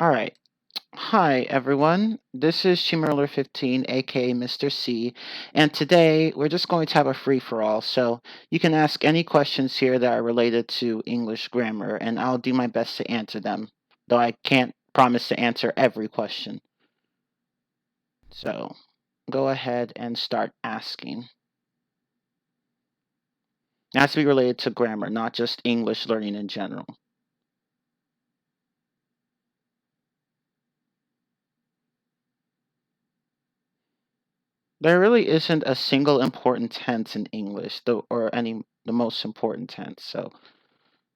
All right. Hi, everyone. This is Shimerler15, aka Mr. C, and today we're just going to have a free-for-all, so you can ask any questions here that are related to English grammar, and I'll do my best to answer them, though I can't promise to answer every question. So, go ahead and start asking. It has to be related to grammar, not just English learning in general. There really isn't a single important tense in English, or the most important tense. So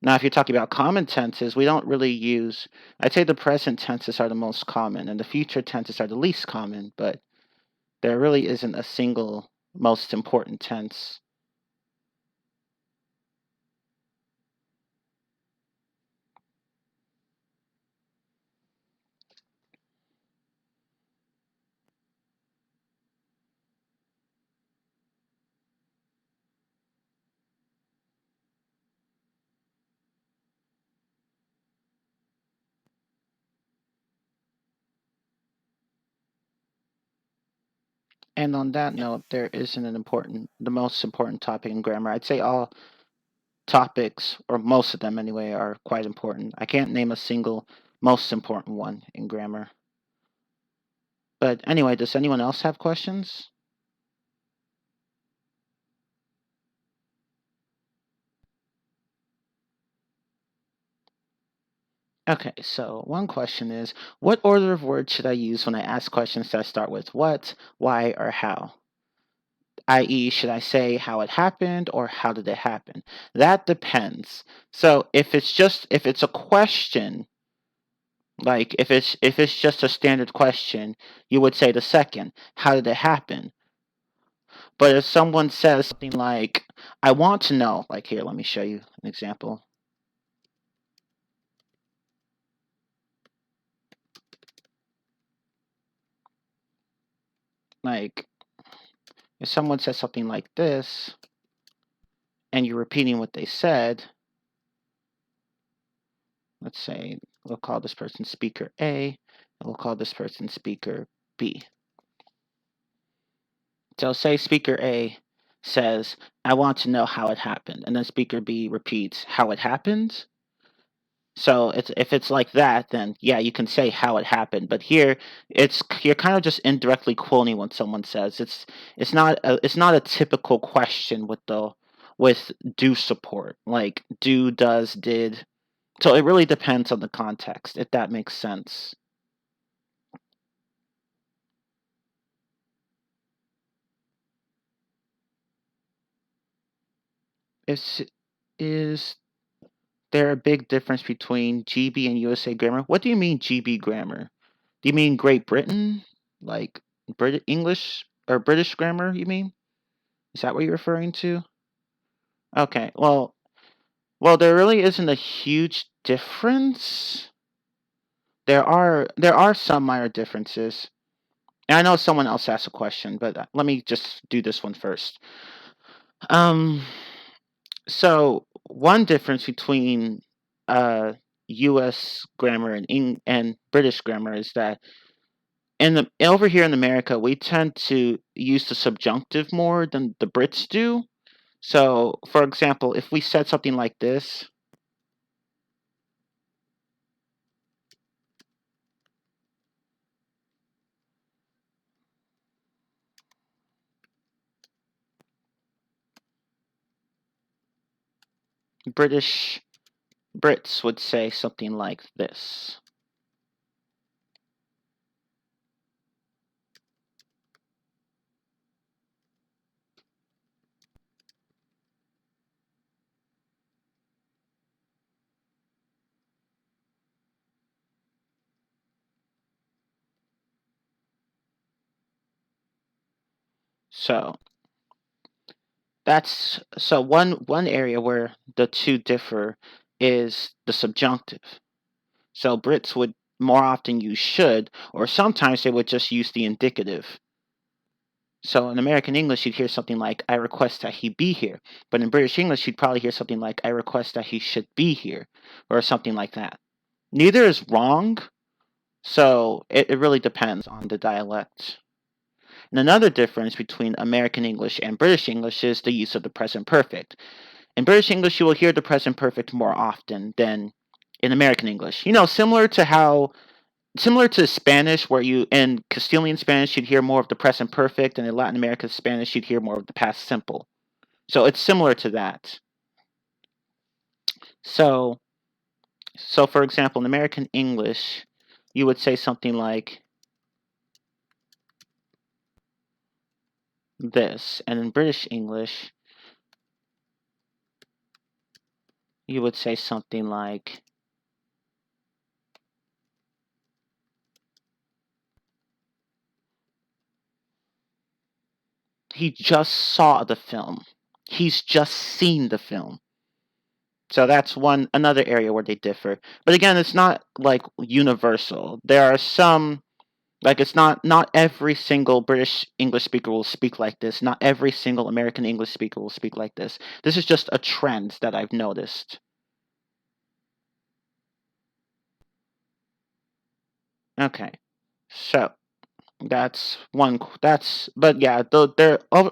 now, if you're talking about common tenses, we don't really use. I'd say the present tenses are the most common, and the future tenses are the least common. But there really isn't a single most important tense. And on that note, there isn't the most important topic in grammar. I'd say all topics, or most of them anyway, are quite important. I can't name a single most important one in grammar. But anyway, does anyone else have questions? Okay, so one question is, what order of words should I use when I ask questions that start with what, why, or how? I.e., should I say how it happened or how did it happen? That depends. So if it's a question, like if it's just a standard question, you would say the second, how did it happen? But if someone says something like, I want to know, like here, let me show you an example. Like if someone says something like this, and you're repeating what they said, let's say we'll call this person speaker A, and we'll call this person speaker B. So say speaker A says, I want to know how it happened, and then speaker B repeats how it happened. So if it's like that, then yeah, you can say how it happened. But here, you're kind of just indirectly quoting what someone says. It's not a typical question with do support, like do, does, did. So it really depends on the context, if that makes sense. Is there a big difference between GB and USA grammar? What do you mean GB grammar? Do you mean Great Britain? Like British English or British grammar, you mean? Is that what you're referring to? Okay. Well, there really isn't a huge difference. There are some minor differences. And I know someone else asked a question, but let me just do this one first. Um, So one difference between U.S. grammar and British grammar is that over here in America we tend to use the subjunctive more than the Brits do. So, for example, if we said something like this, British Brits would say something like this. So one area where the two differ is the subjunctive. So Brits would more often use should, or sometimes they would just use the indicative. So in American English, you'd hear something like, I request that he be here. But in British English, you'd probably hear something like, I request that he should be here, or something like that. Neither is wrong, So it really depends on the dialect. And another difference between American English and British English is the use of the present perfect. In British English, you will hear the present perfect more often than in American English. Similar to Spanish, where you in Castilian Spanish you'd hear more of the present perfect, and in Latin American Spanish you'd hear more of the past simple. So it's similar to that. So, so for example, in American English, you would say something like this, and in British English, you would say something like he just saw the film. He's just seen the film. So that's another area where they differ. But again, it's not like universal. There are some like it's not every single British English speaker will speak like this. Not every single American English speaker will speak like this. This is just a trend that I've noticed. Okay. So but yeah, though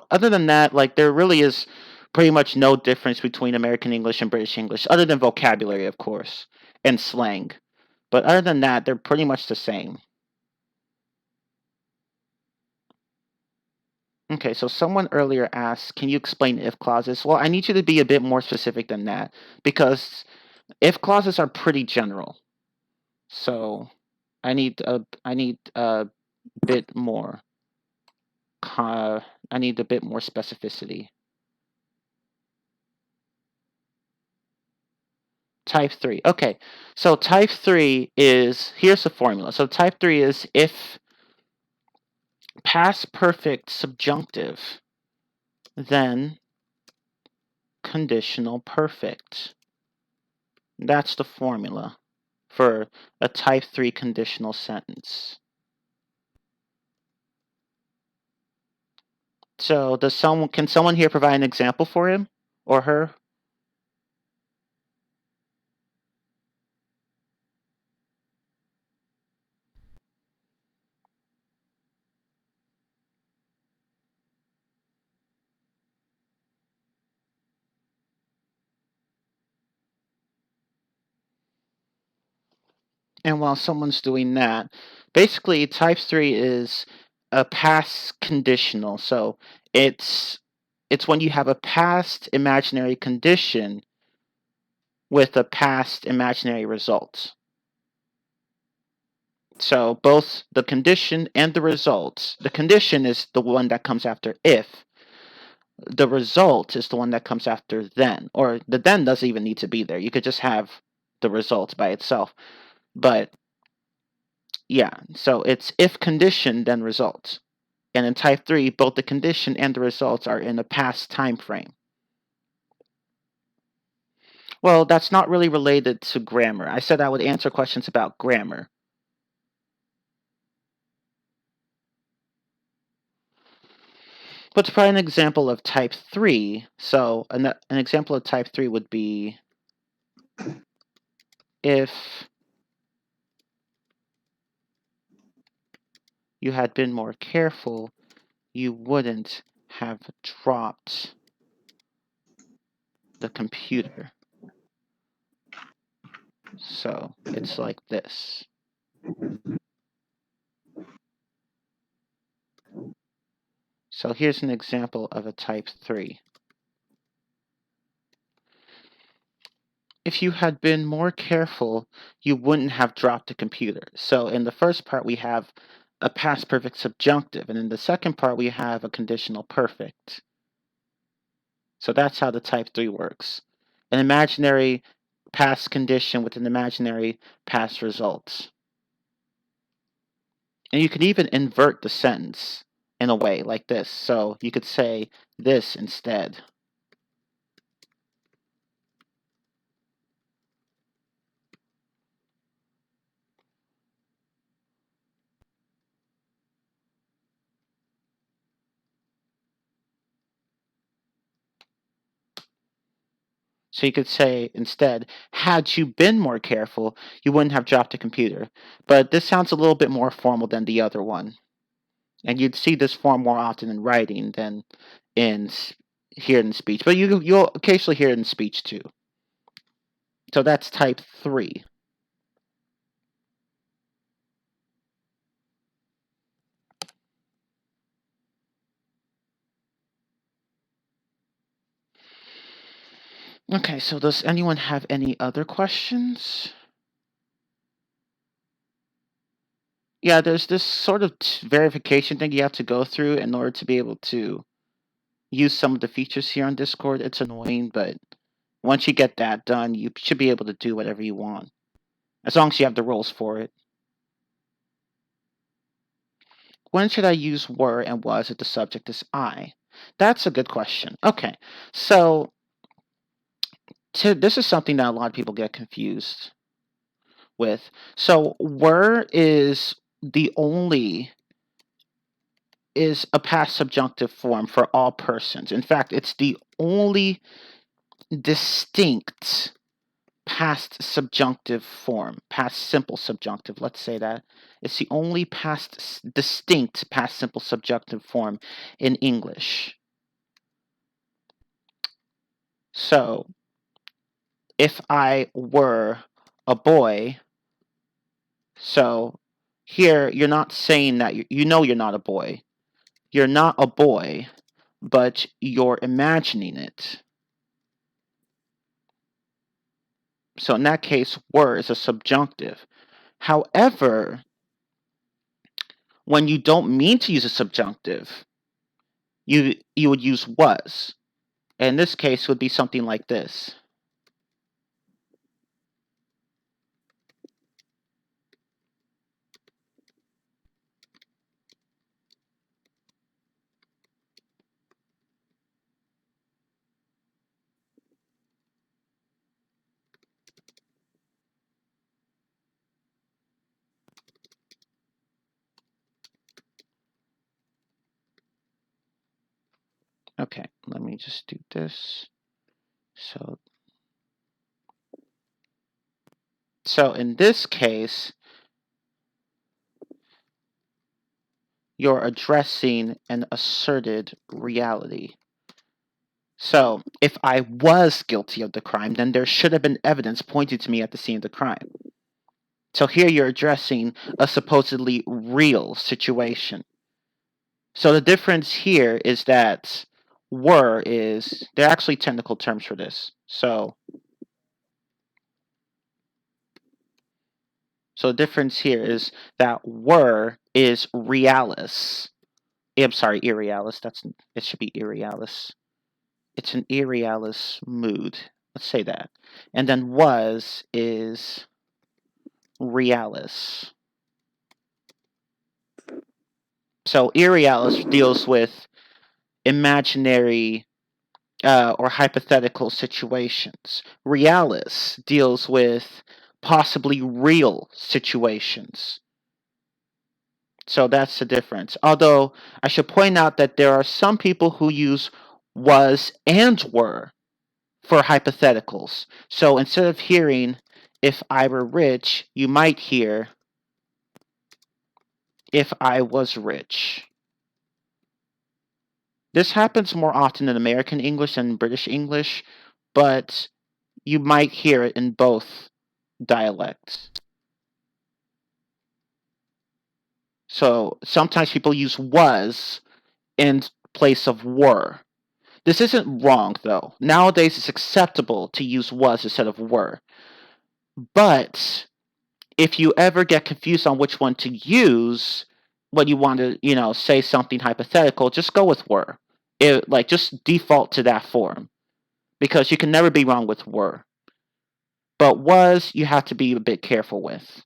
other than that, like there really is pretty much no difference between American English and British English other than vocabulary, of course, and slang. But other than that, they're pretty much the same. Okay, so someone earlier asked, can you explain if clauses? Well, I need you to be a bit more specific than that because if clauses are pretty general. So I need a bit more I need a bit more specificity. Type 3. Okay. So type 3 is here's the formula. So type 3 is if past perfect subjunctive, then conditional perfect. That's the formula for a type 3 conditional sentence. So can someone here provide an example for him or her? And while someone's doing that, basically type 3 is a past conditional. So it's it's when you have a past imaginary condition with a past imaginary result. So both the condition and the result. The condition is the one that comes after if. The result is the one that comes after then. Or the then doesn't even need to be there. You could just have the result by itself. But yeah, so it's if condition then result. And in type 3, both the condition and the results are in a past time frame. Well, that's not really related to grammar. I said I would answer questions about grammar. But to provide an example of type 3, so an example of type 3 would be if you had been more careful, you wouldn't have dropped the computer. So it's like this. So here's an example of a type 3. If you had been more careful, you wouldn't have dropped the computer. So in the first part, we have a past perfect subjunctive, and in the second part, we have a conditional perfect. So that's how the type 3 works. An imaginary past condition with an imaginary past result. And you can even invert the sentence in a way like this. So you could say this instead. So you could say instead, had you been more careful, you wouldn't have dropped the computer. But this sounds a little bit more formal than the other one. And you'd see this form more often in writing than in hear it in speech. But you'll occasionally hear it in speech too. So that's type 3. Okay, so does anyone have any other questions? Yeah, there's this sort of verification thing you have to go through in order to be able to use some of the features here on Discord. It's annoying, but once you get that done, you should be able to do whatever you want, as long as you have the rules for it. When should I use were and was if the subject is I? That's a good question. Okay, so this is something that a lot of people get confused with. So were is a past subjunctive form for all persons. In fact, it's the only distinct past subjunctive form, past simple subjunctive, let's say that. It's the only distinct past simple subjunctive form in English. So, if I were a boy, so here you're not saying that you know you're not a boy. You're not a boy, but you're imagining it. So in that case, were is a subjunctive. However, when you don't mean to use a subjunctive, you would use was. In this case, would be something like this. Okay, let me just do this. So in this case, you're addressing an asserted reality. So, if I was guilty of the crime, then there should have been evidence pointed to me at the scene of the crime. So here you're addressing a supposedly real situation. So the difference here is that there are actually technical terms for this. So the difference here is that were is realis. I'm sorry, irrealis. It should be irrealis. It's an irrealis mood. Let's say that. And then was is realis. So irrealis deals with imaginary or hypothetical situations. Realis deals with possibly real situations. So that's the difference. Although I should point out that there are some people who use was and were for hypotheticals. So instead of hearing if I were rich, you might hear if I was rich. This happens more often in American English than British English, but you might hear it in both dialects. So sometimes people use was in place of were. This isn't wrong, though. Nowadays, it's acceptable to use was instead of were. But if you ever get confused on which one to use when you want to, say something hypothetical, just go with were. Just default to that form. Because you can never be wrong with were. But was, you have to be a bit careful with.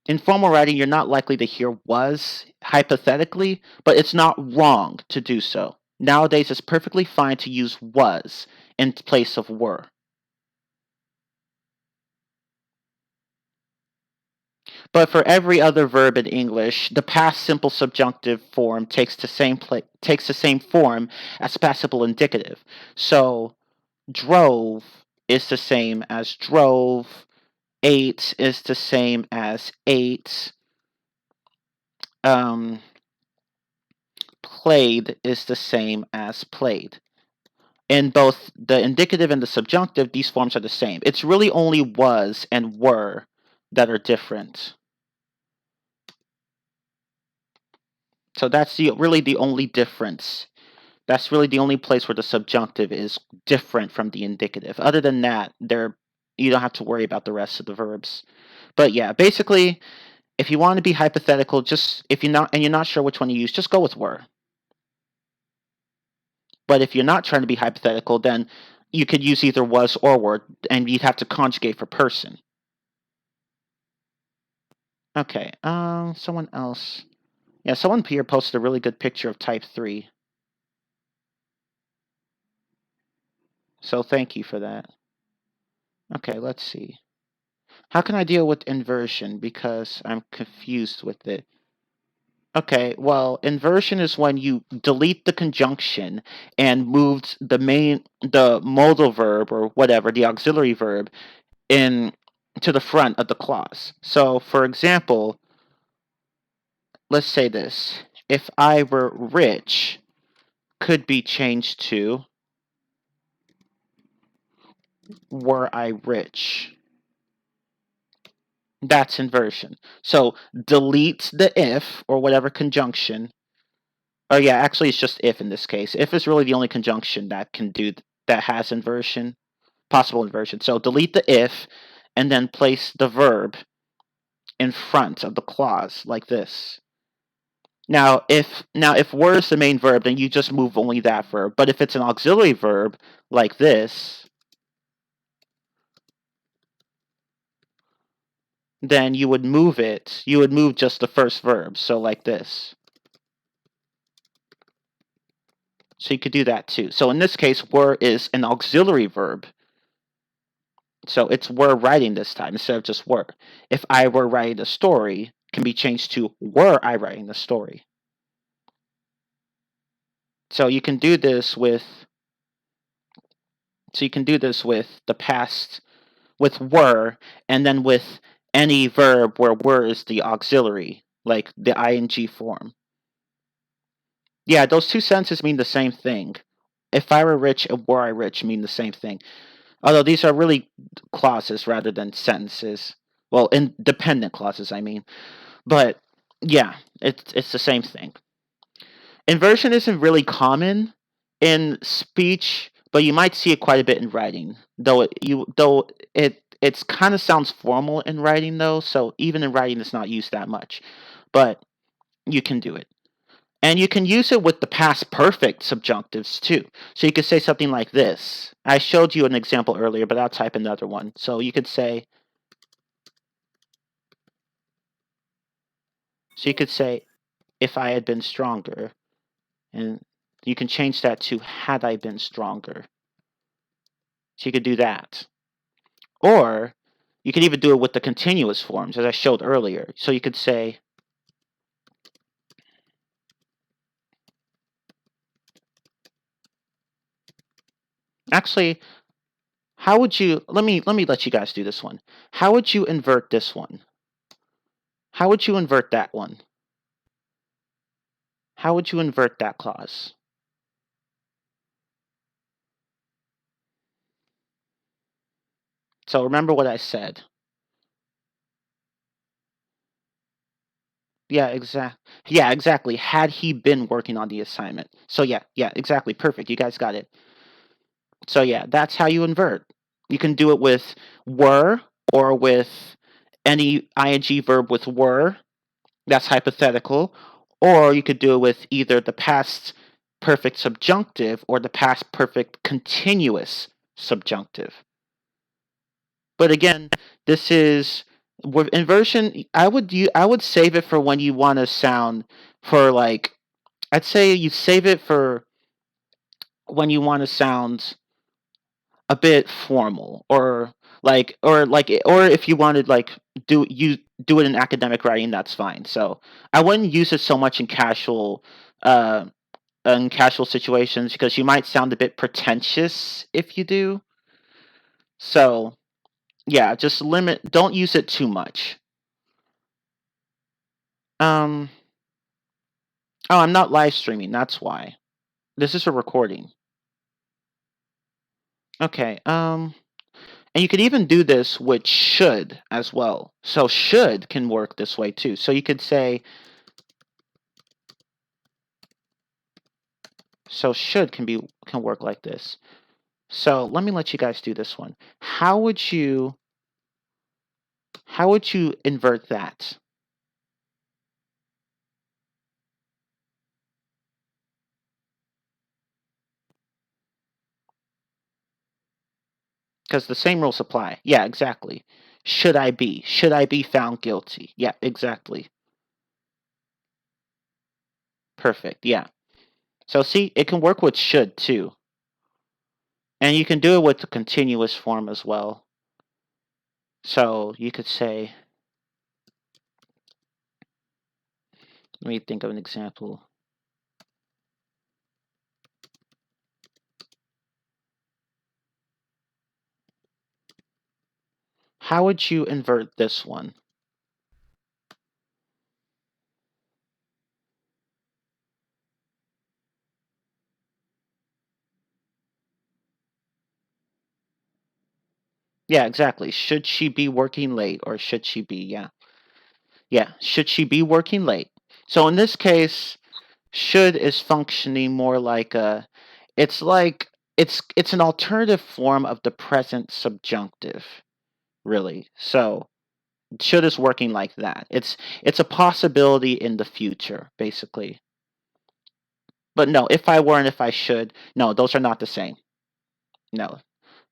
In formal writing, you're not likely to hear was hypothetically, but it's not wrong to do so. Nowadays, it's perfectly fine to use was in place of were. But for every other verb in English, the past simple subjunctive form takes the same form as past simple indicative. So drove is the same as drove. Ate is the same as ate. Um, Played is the same as played. In both the indicative and the subjunctive, these forms are the same. It's really only was and were that are different. So that's really the only difference. That's really the only place where the subjunctive is different from the indicative. Other than that, you don't have to worry about the rest of the verbs. But yeah, basically, if you want to be hypothetical, just if you're not sure which one to use, just go with were. But if you're not trying to be hypothetical, then you could use either was or were, and you'd have to conjugate for person. Okay, someone else. Yeah, someone here posted a really good picture of type 3. So thank you for that. Okay, let's see. How can I deal with inversion? Because I'm confused with it. Okay, well, inversion is when you delete the conjunction and moved the modal verb or whatever, the auxiliary verb, in to the front of the clause. So, for example, let's say this. If I were rich could be changed to were I rich. That's inversion. So delete the if or whatever conjunction. Oh yeah, actually it's just if in this case. If is really the only conjunction that has inversion, possible inversion. So delete the if and then place the verb in front of the clause like this. Now if were is the main verb, then you just move only that verb. But if it's an auxiliary verb like this, then you would move it. You would move just the first verb. So like this. So you could do that too. So in this case, were is an auxiliary verb. So it's were writing this time instead of just were. If I were writing a story, can be changed to were I writing the story. So you can do this with the past with were, and then with any verb where were is the auxiliary, like the ing form. Yeah, those two sentences mean the same thing. If I were rich and were I rich mean the same thing. Although these are really clauses rather than sentences. Well, independent clauses, I mean. But yeah, it's the same thing. Inversion isn't really common in speech, but you might see it quite a bit in writing. It's kind of sounds formal in writing though, so even in writing it's not used that much. But you can do it. And you can use it with the past perfect subjunctives too. So you could say something like this. I showed you an example earlier, but I'll type another one. So you could say, if I had been stronger. And you can change that to had I been stronger. So you could do that. Or you could even do it with the continuous forms, as I showed earlier. So you could say, actually, how would you let you guys do this one. How would you invert this one? How would you invert that one? How would you invert that clause? So remember what I said. Yeah, exactly. Had he been working on the assignment. So yeah, exactly. Perfect. You guys got it. So yeah, that's how you invert. You can do it with were or with any ing verb with were. That's hypothetical. Or you could do it with either the past perfect subjunctive or the past perfect continuous subjunctive. But again, this is with inversion. I would save it for when you want to sound for like. I'd say you save it for when you want to sound a bit formal, or Or if you wanted do it in academic writing, that's fine. So I wouldn't use it so much uh in casual situations because you might sound a bit pretentious if you do. So yeah, just limit. Don't use it too much. Um. Oh, I'm not live streaming. That's why. This is a recording. Okay. And you could even do this with should as well. So should can work this way too. So you could say, so should can work like this. So let me let you guys do this one. How would you invert that? Because the same rules apply. Yeah, exactly. Should I be? Should I be found guilty? Yeah, exactly. Perfect. Yeah. So see, it can work with should too. And you can do it with the continuous form as well. So you could say, let me think of an example. How would you invert this one? Yeah, exactly. Should she be working late or should she be? Yeah. Yeah. Should she be working late? So in this case, should is functioning more like it's an alternative form of the present subjunctive, really. So should is working like that. It's a possibility in the future, basically. But no, if I were and if I should, no, those are not the same. No,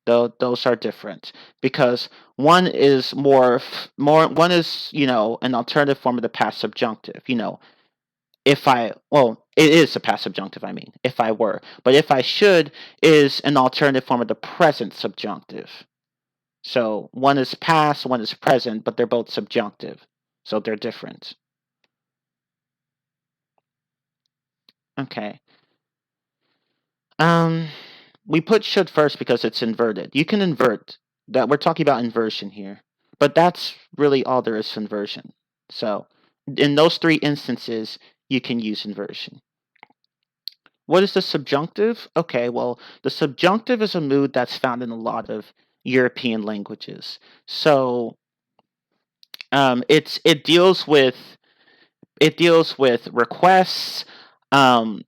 though those are different because one is more one is an alternative form of the past subjunctive. If I well, it is a past subjunctive. I mean, if I were, but if I should is an alternative form of the present subjunctive. So one is past, one is present, but they're both subjunctive, so they're different. Okay. Um, we put should first because it's inverted. You can invert that. We're talking about inversion here, but that's really all there is to inversion. So, in those three instances, you can use inversion. What is the subjunctive? Okay, well, the subjunctive is a mood that's found in a lot of European languages. So, it deals with requests, um,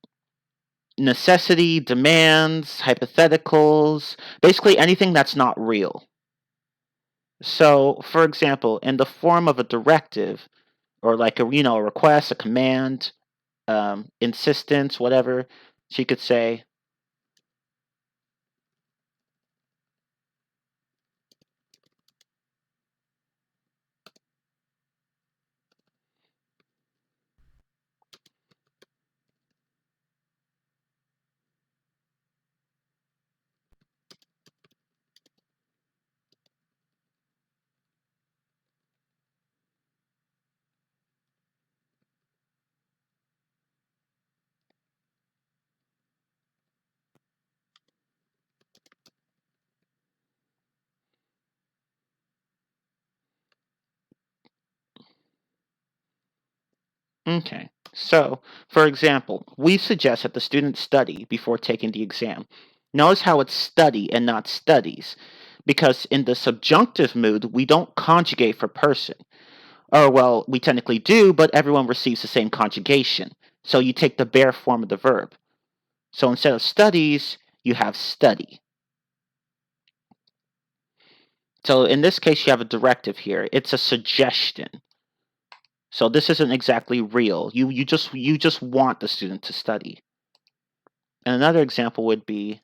necessity, demands, hypotheticals, basically anything that's not real. So, for example, in the form of a directive or like a request, a command, insistence, whatever, she could say, okay. So, for example, we suggest that the student study before taking the exam. Notice how it's study and not studies, because in the subjunctive mood, we don't conjugate for person. Or, well, we technically do, but everyone receives the same conjugation. So you take the bare form of the verb. So instead of studies, you have study. So in this case, you have a directive here. It's a suggestion. So this isn't exactly real. You just want the student to study. And another example would be,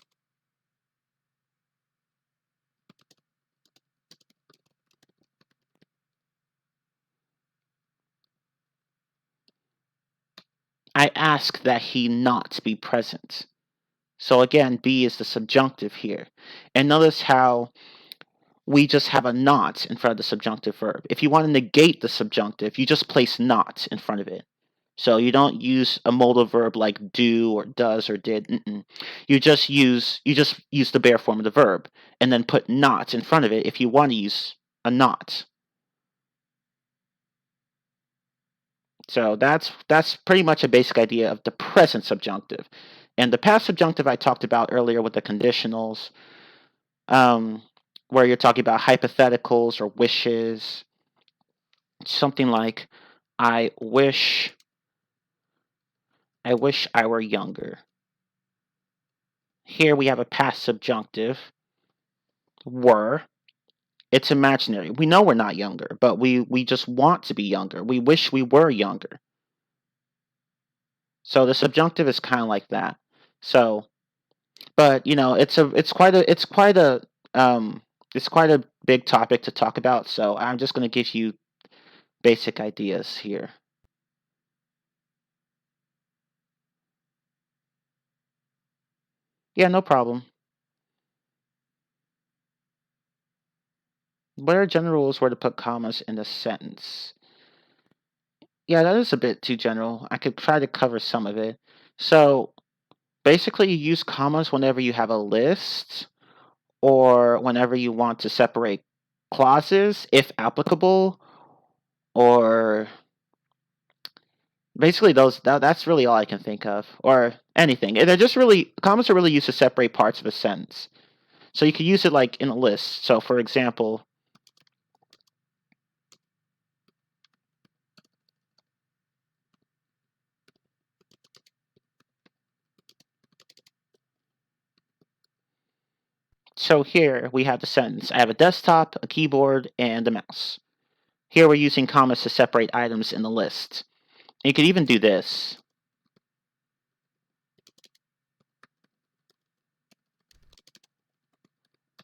I ask that he not be present. So again, be is the subjunctive here. And notice how we just have a not in front of the subjunctive verb. If you want to negate the subjunctive, you just place not in front of it. So you don't use a modal verb like do or does or did. You just use the bare form of the verb and then put not in front of it if you want to use a not. So that's pretty much a basic idea of the present subjunctive. And the past subjunctive I talked about earlier with the conditionals, where you're talking about hypotheticals or wishes. Something like, I wish I were younger. Here we have a past subjunctive, were. It's imaginary. We know we're not younger, but we just want to be younger. We wish we were younger. So the subjunctive is kind of like that. So, but it's quite a big topic to talk about. So I'm just going to give you basic ideas here. Yeah, no problem. What are general rules where to put commas in a sentence? Yeah, that is a bit too general. I could try to cover some of it. So basically, you use commas whenever you have a list or whenever you want to separate clauses, if applicable, or basically that's really all I can think of, or anything. And they're just really commas are really used to separate parts of a sentence. So you could use it like in a list. So for example, so here we have the sentence. I have a desktop, a keyboard, and a mouse. Here we're using commas to separate items in the list. You could even do this.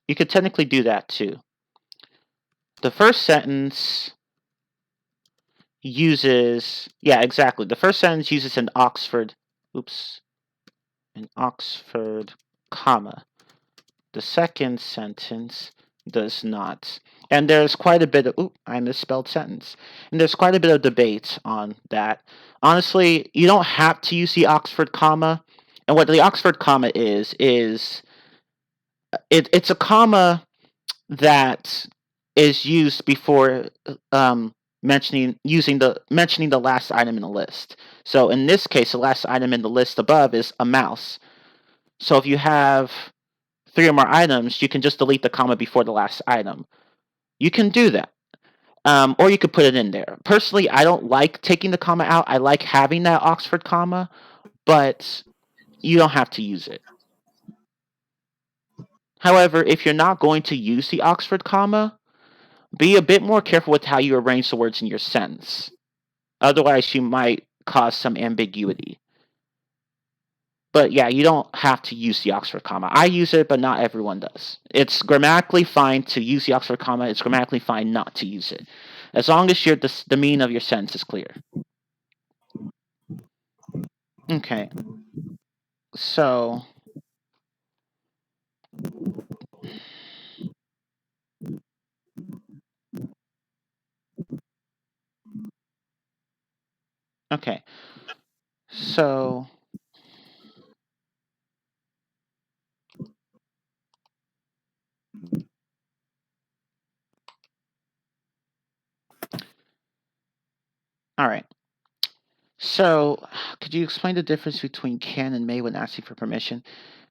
You could technically do that too. The first sentence uses, yeah, exactly. The first sentence uses an Oxford comma. The second sentence does not. And there's quite a bit of, I misspelled sentence. And there's quite a bit of debate on that. Honestly, you don't have to use the Oxford comma. And what the Oxford comma is it's a comma that is used before mentioning the last item in the list. So in this case, the last item in the list above is a mouse. So if you have 3 or more items, you can just delete the comma before the last item. You can do that. Or you could put it in there. Personally, I don't like taking the comma out. I like having that Oxford comma, but you don't have to use it. However, if you're not going to use the Oxford comma, be a bit more careful with how you arrange the words in your sentence. Otherwise, you might cause some ambiguity. But yeah, you don't have to use the Oxford comma. I use it, but not everyone does. It's grammatically fine to use the Oxford comma. It's grammatically fine not to use it, as long as the meaning of your sentence is clear. Okay. So, okay. So, all right. So, could you explain the difference between can and may when asking for permission?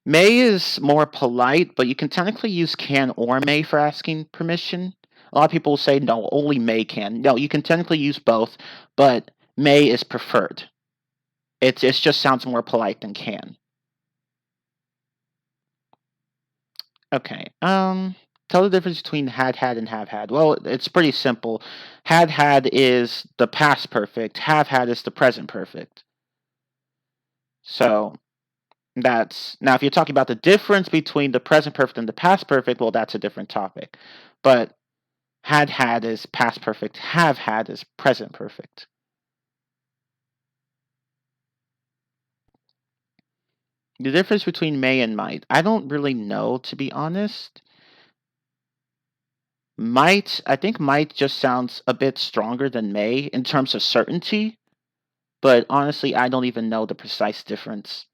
May is more polite, but you can technically use can or may for asking permission. A lot of people will say no, only may can. No, you can technically use both, but may is preferred. It just sounds more polite than can. Okay. Tell the difference between had and have had. Well, it's pretty simple. Had is the past perfect. Have had is the present perfect. So that's now if you're talking about the difference between the present perfect and the past perfect, well, that's a different topic. But had is past perfect. Have had is present perfect. The difference between may and might, I don't really know, to be honest. Might, I think might just sounds a bit stronger than may in terms of certainty, but honestly, I don't even know the precise difference.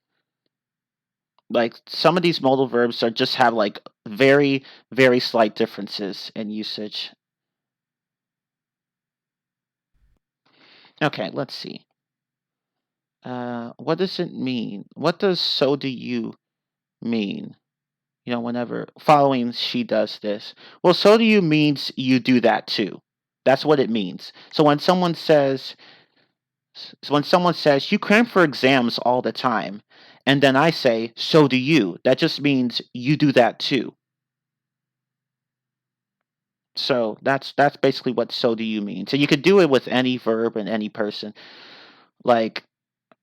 Like some of these modal verbs are just have like very, very slight differences in usage. Okay, let's see. What does it mean? What does so do you mean? Whenever following she does this. Well, so do you means you do that too. That's what it means. So when someone says you cram for exams all the time, and then I say so do you, that just means you do that too. So that's basically what so do you means. So you could do it with any verb and any person. Like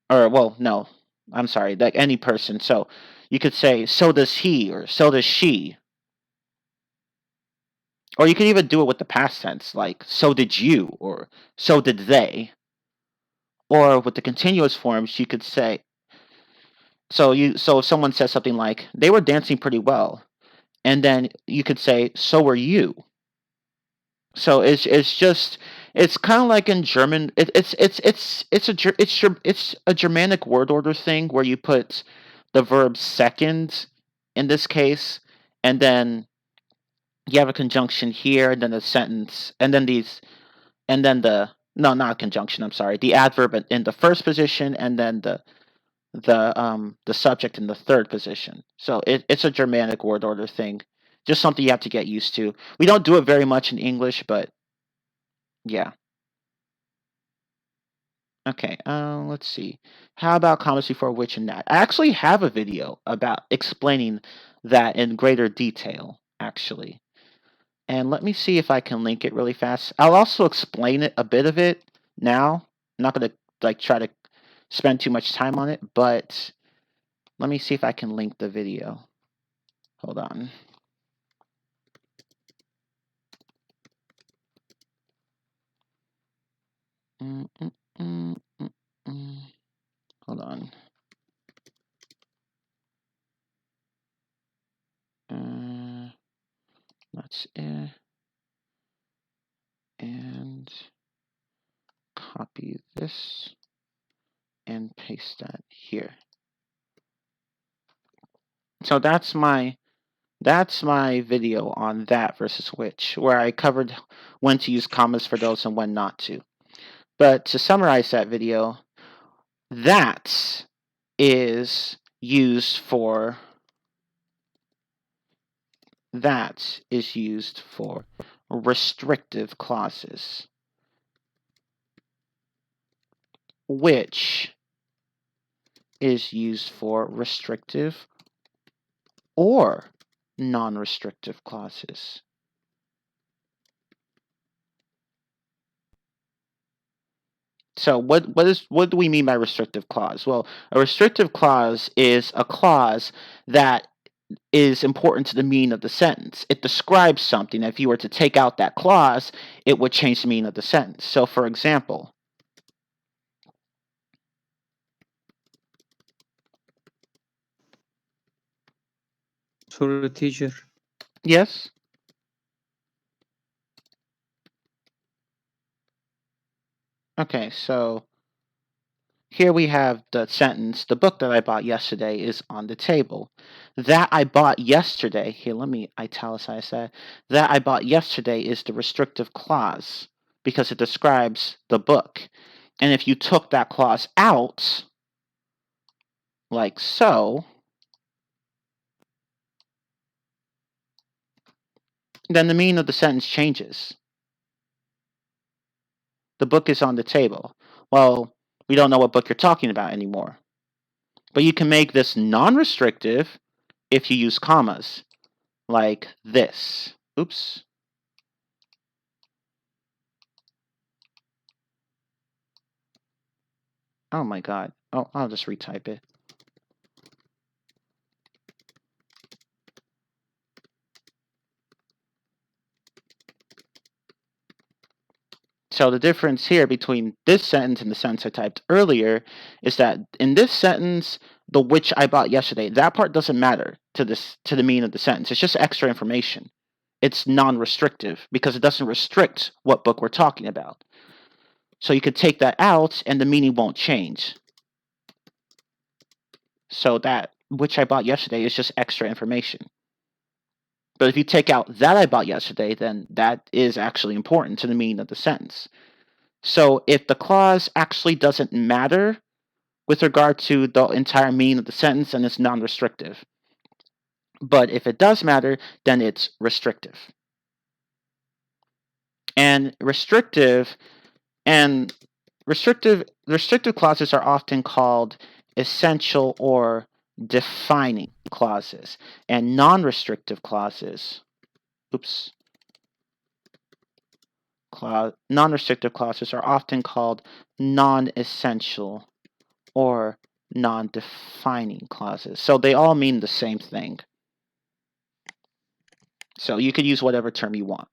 or well, no. I'm sorry, like any person. So you could say so does he or so does she. Or you could even do it with the past tense, like so did you or so did they. Or with the continuous forms, you could say so if someone says something like they were dancing pretty well, and then you could say so were you. So it's kind of like in German. It's a Germanic word order thing where you put the verb second in this case, and then you have a conjunction here, and then a sentence, and then these, and then the no, not a conjunction. I'm sorry, the adverb in the first position, and then the subject in the third position. So it's a Germanic word order thing. Just something you have to get used to. We don't do it very much in English, but yeah. Okay, let's see. How about commas before which and that? I actually have a video about explaining that in greater detail, actually. And let me see if I can link it really fast. I'll also explain it a bit of it now. I'm not gonna like try to spend too much time on it, but let me see if I can link the video. Hold on. Mm, mm, mm, mm, mm. Hold on. That's it. And copy this and paste that here. So that's my video on that versus which, where I covered when to use commas for those and when not to. But to summarize that video, that is used for restrictive clauses, which is used for restrictive or non-restrictive clauses. So what do we mean by restrictive clause? Well, a restrictive clause is a clause that is important to the meaning of the sentence. It describes something. If you were to take out that clause, it would change the meaning of the sentence. So for example, Sorry, teacher. yes? Okay, so here we have the sentence, the book that I bought yesterday is on the table. That I bought yesterday, here, let me italicize that. That I bought yesterday is the restrictive clause because it describes the book. And if you took that clause out, like so, then the meaning of the sentence changes. The book is on the table. Well, we don't know what book you're talking about anymore. But you can make this non-restrictive if you use commas, like this. Oops. Oh my god. Oh, I'll just retype it. So the difference here between this sentence and the sentence I typed earlier is that in this sentence, the which I bought yesterday, that part doesn't matter to the meaning of the sentence. It's just extra information. it's non-restrictive because it doesn't restrict what book we're talking about. So you could take that out and the meaning won't change. So that which I bought yesterday is just extra information. But if you take out that I bought yesterday, then that is actually important to the meaning of the sentence. So if the clause actually doesn't matter with regard to the entire meaning of the sentence, then it's non-restrictive. But if it does matter, then it's restrictive. And restrictive clauses are often called essential or defining clauses, and non-restrictive clauses non-restrictive clauses are often called non-essential or non-defining clauses. So they all mean the same thing. So you could use whatever term you want.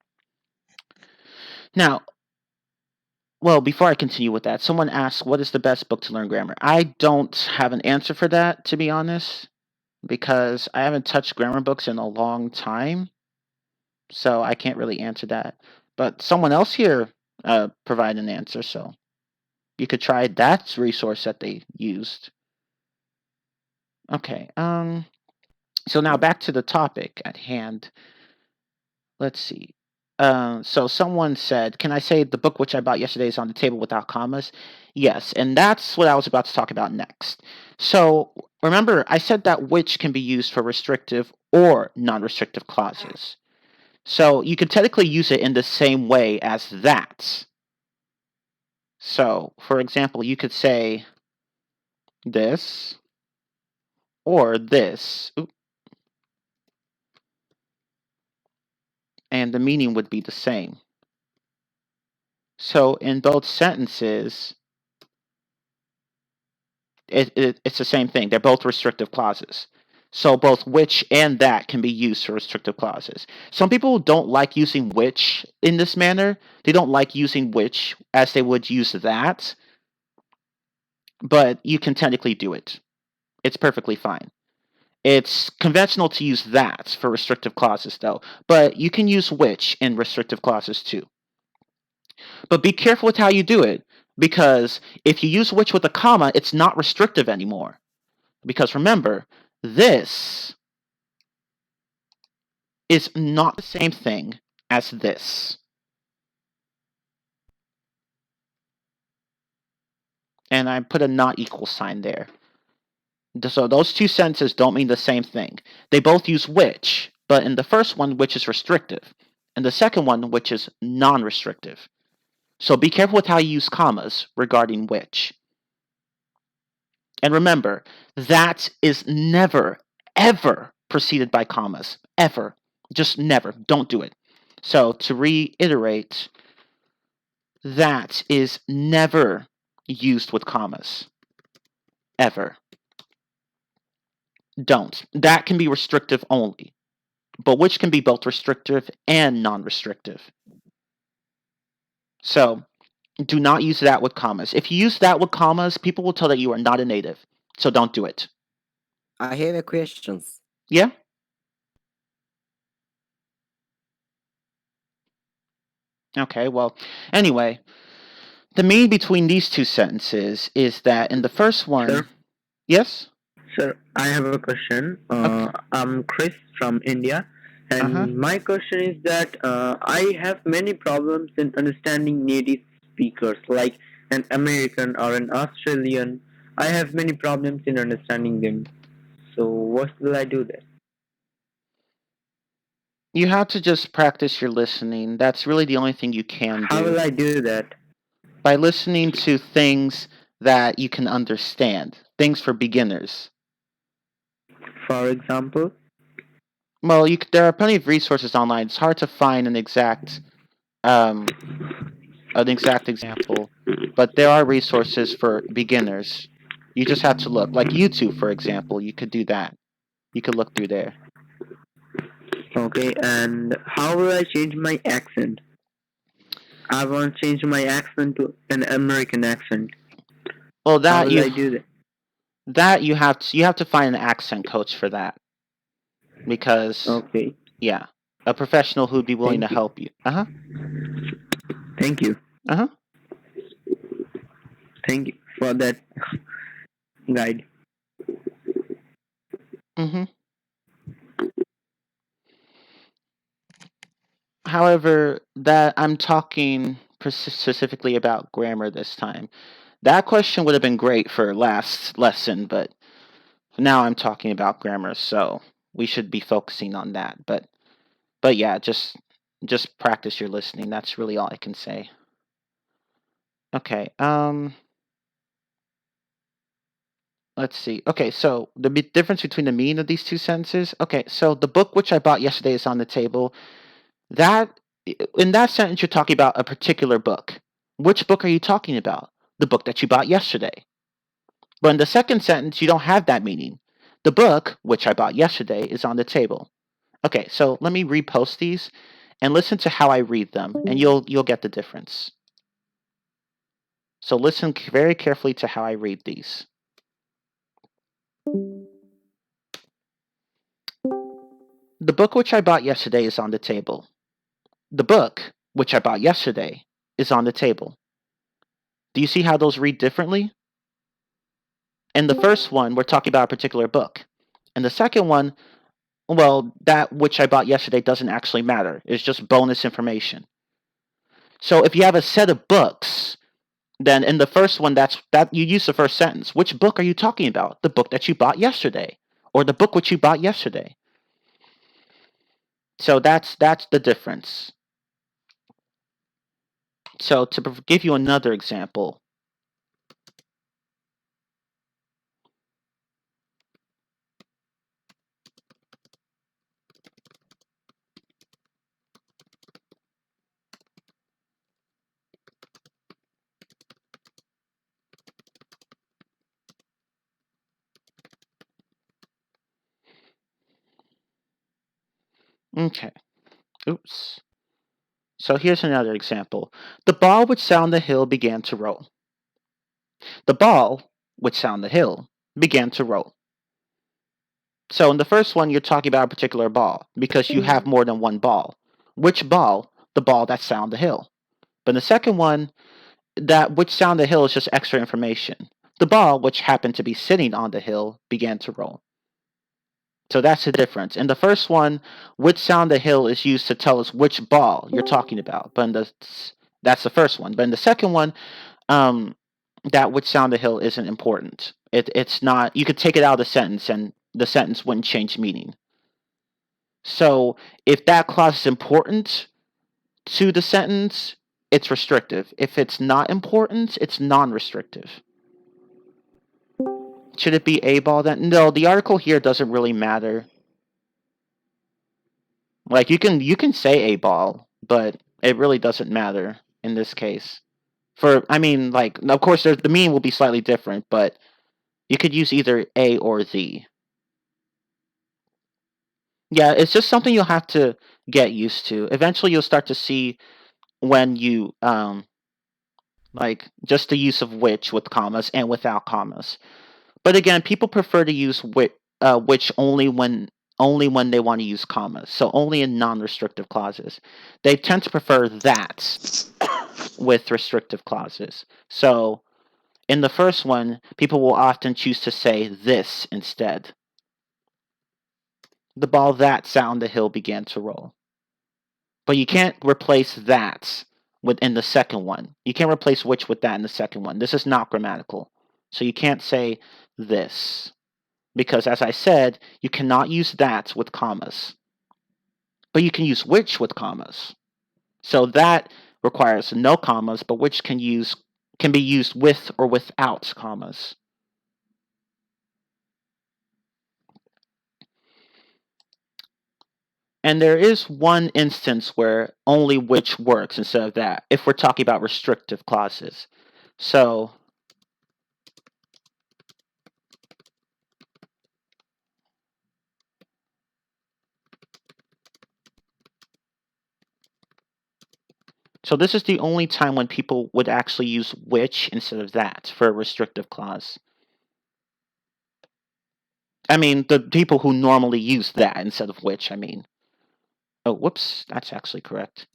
Now, well, before I continue with that, someone asked, what is the best book to learn grammar? I don't have an answer for that, to be honest, because I haven't touched grammar books in a long time. So I can't really answer that. But someone else here provided an answer, so you could try that resource that they used. Okay. So now back to the topic at hand. Let's see. So someone said, can I say the book which I bought yesterday is on the table without commas? Yes, and that's what I was about to talk about next. So remember, I said that which can be used for restrictive or non-restrictive clauses. So you could technically use it in the same way as that. So, for example, you could say this or this. And the meaning would be the same. So in both sentences, it's the same thing. They're both restrictive clauses. So both which and that can be used for restrictive clauses. Some people don't like using which in this manner. They don't like using which as they would use that. But you can technically do it. It's perfectly fine. It's conventional to use that for restrictive clauses, though. But you can use which in restrictive clauses, too. But be careful with how you do it, because if you use which with a comma, it's not restrictive anymore. Because remember, this is not the same thing as this. And I put a not equal sign there. So those two sentences don't mean the same thing. They both use which, but in the first one, which is restrictive, and the second one, which is non-restrictive. So be careful with how you use commas regarding which. And remember, that is never, ever preceded by commas. Ever. Just never. Don't do it. So to reiterate, that is never used with commas. Ever. Don't. That can be restrictive only, but which can be both restrictive and non-restrictive. So do not use that with commas. If you use that with commas, people will tell that you are not a native. So don't do it. I have a question. Yeah? Okay, well, anyway, the meaning between these two sentences is that in the first one... Sir? Yes? Sir, I have a question. Okay. I'm Chris from India, and Uh-huh. my question is that I have many problems in understanding native speakers, like an American or an Australian. I have many problems in understanding them. So, what will I do then? You have to just practice your listening. That's really the only thing you can How will do. I do that? By listening to things that you can understand, things for beginners. For example? Well, there are plenty of resources online. It's hard to find an exact example, but there are resources for beginners. You just have to look. Like YouTube, for example, you could do that. You could look through there. Okay, and how will I change my accent? I want to change my accent to an American accent. Well, How will I do that? you have to find an accent coach for that. Because Okay. yeah. A professional who'd be willing Thank to you. help you. Uh-huh. Thank you. Uh-huh. Thank you for that guide. Mm-hmm. However, that I'm talking specifically about grammar this time. That question would have been great for last lesson, but now I'm talking about grammar, so we should be focusing on that. But yeah, just practice your listening. That's really all I can say. Okay. Let's see. Okay, so the difference between the meaning of these two sentences. Okay, so the book which I bought yesterday is on the table. That in that sentence you're talking about a particular book. Which book are you talking about? The book that you bought yesterday. But in the second sentence you don't have that meaning. The book which I bought yesterday is on the table. Okay, so let me repost these and listen to how I read them and you'll get the difference. So listen very carefully to how I read these. The book which I bought yesterday is on the table. The book which I bought yesterday is on the table. Do you see how those read differently? In the first one, we're talking about a particular book. And the second one, well, that which I bought yesterday doesn't actually matter. It's just bonus information. So if you have a set of books, then in the first one, that you use the first sentence. Which book are you talking about? The book that you bought yesterday, or the book which you bought yesterday. So that's the difference. So to give you another example, okay. Oops. So here's another example. The ball which sound the hill began to roll. The ball which sound the hill began to roll. So in the first one, you're talking about a particular ball because you have more than one ball. Which ball? The ball that sound the hill. But in the second one, that which sound the hill is just extra information. The ball, which happened to be sitting on the hill, began to roll. So that's the difference. In the first one, which sound the hill is used to tell us which ball you're talking about. But that's the first one. But in the second one, that which sound the hill isn't important. It's not. You could take it out of the sentence, and the sentence wouldn't change meaning. So if that clause is important to the sentence, it's restrictive. If it's not important, it's non-restrictive. Should it be a ball then? No, the article here doesn't really matter. Like you can say a ball, but it really doesn't matter in this case. I mean, like of course the meaning will be slightly different, but you could use either a or the. Yeah, it's just something you'll have to get used to. Eventually, you'll start to see when you like just the use of which with commas and without commas. But again, people prefer to use which only when they want to use commas. So only in non-restrictive clauses. They tend to prefer that with restrictive clauses. So in the first one, people will often choose to say this instead. The ball that sound the hill began to roll. But you can't replace that within the second one. You can't replace which with that in the second one. This is not grammatical. So you can't say this. Because as I said, you cannot use that with commas. But you can use which with commas. So that requires no commas, but which can be used with or without commas. And there is one instance where only which works instead of that, if we're talking about restrictive clauses. So this is the only time when people would actually use which instead of that for a restrictive clause. I mean, the people who normally use that instead of which, I mean. Oh, whoops, that's actually correct.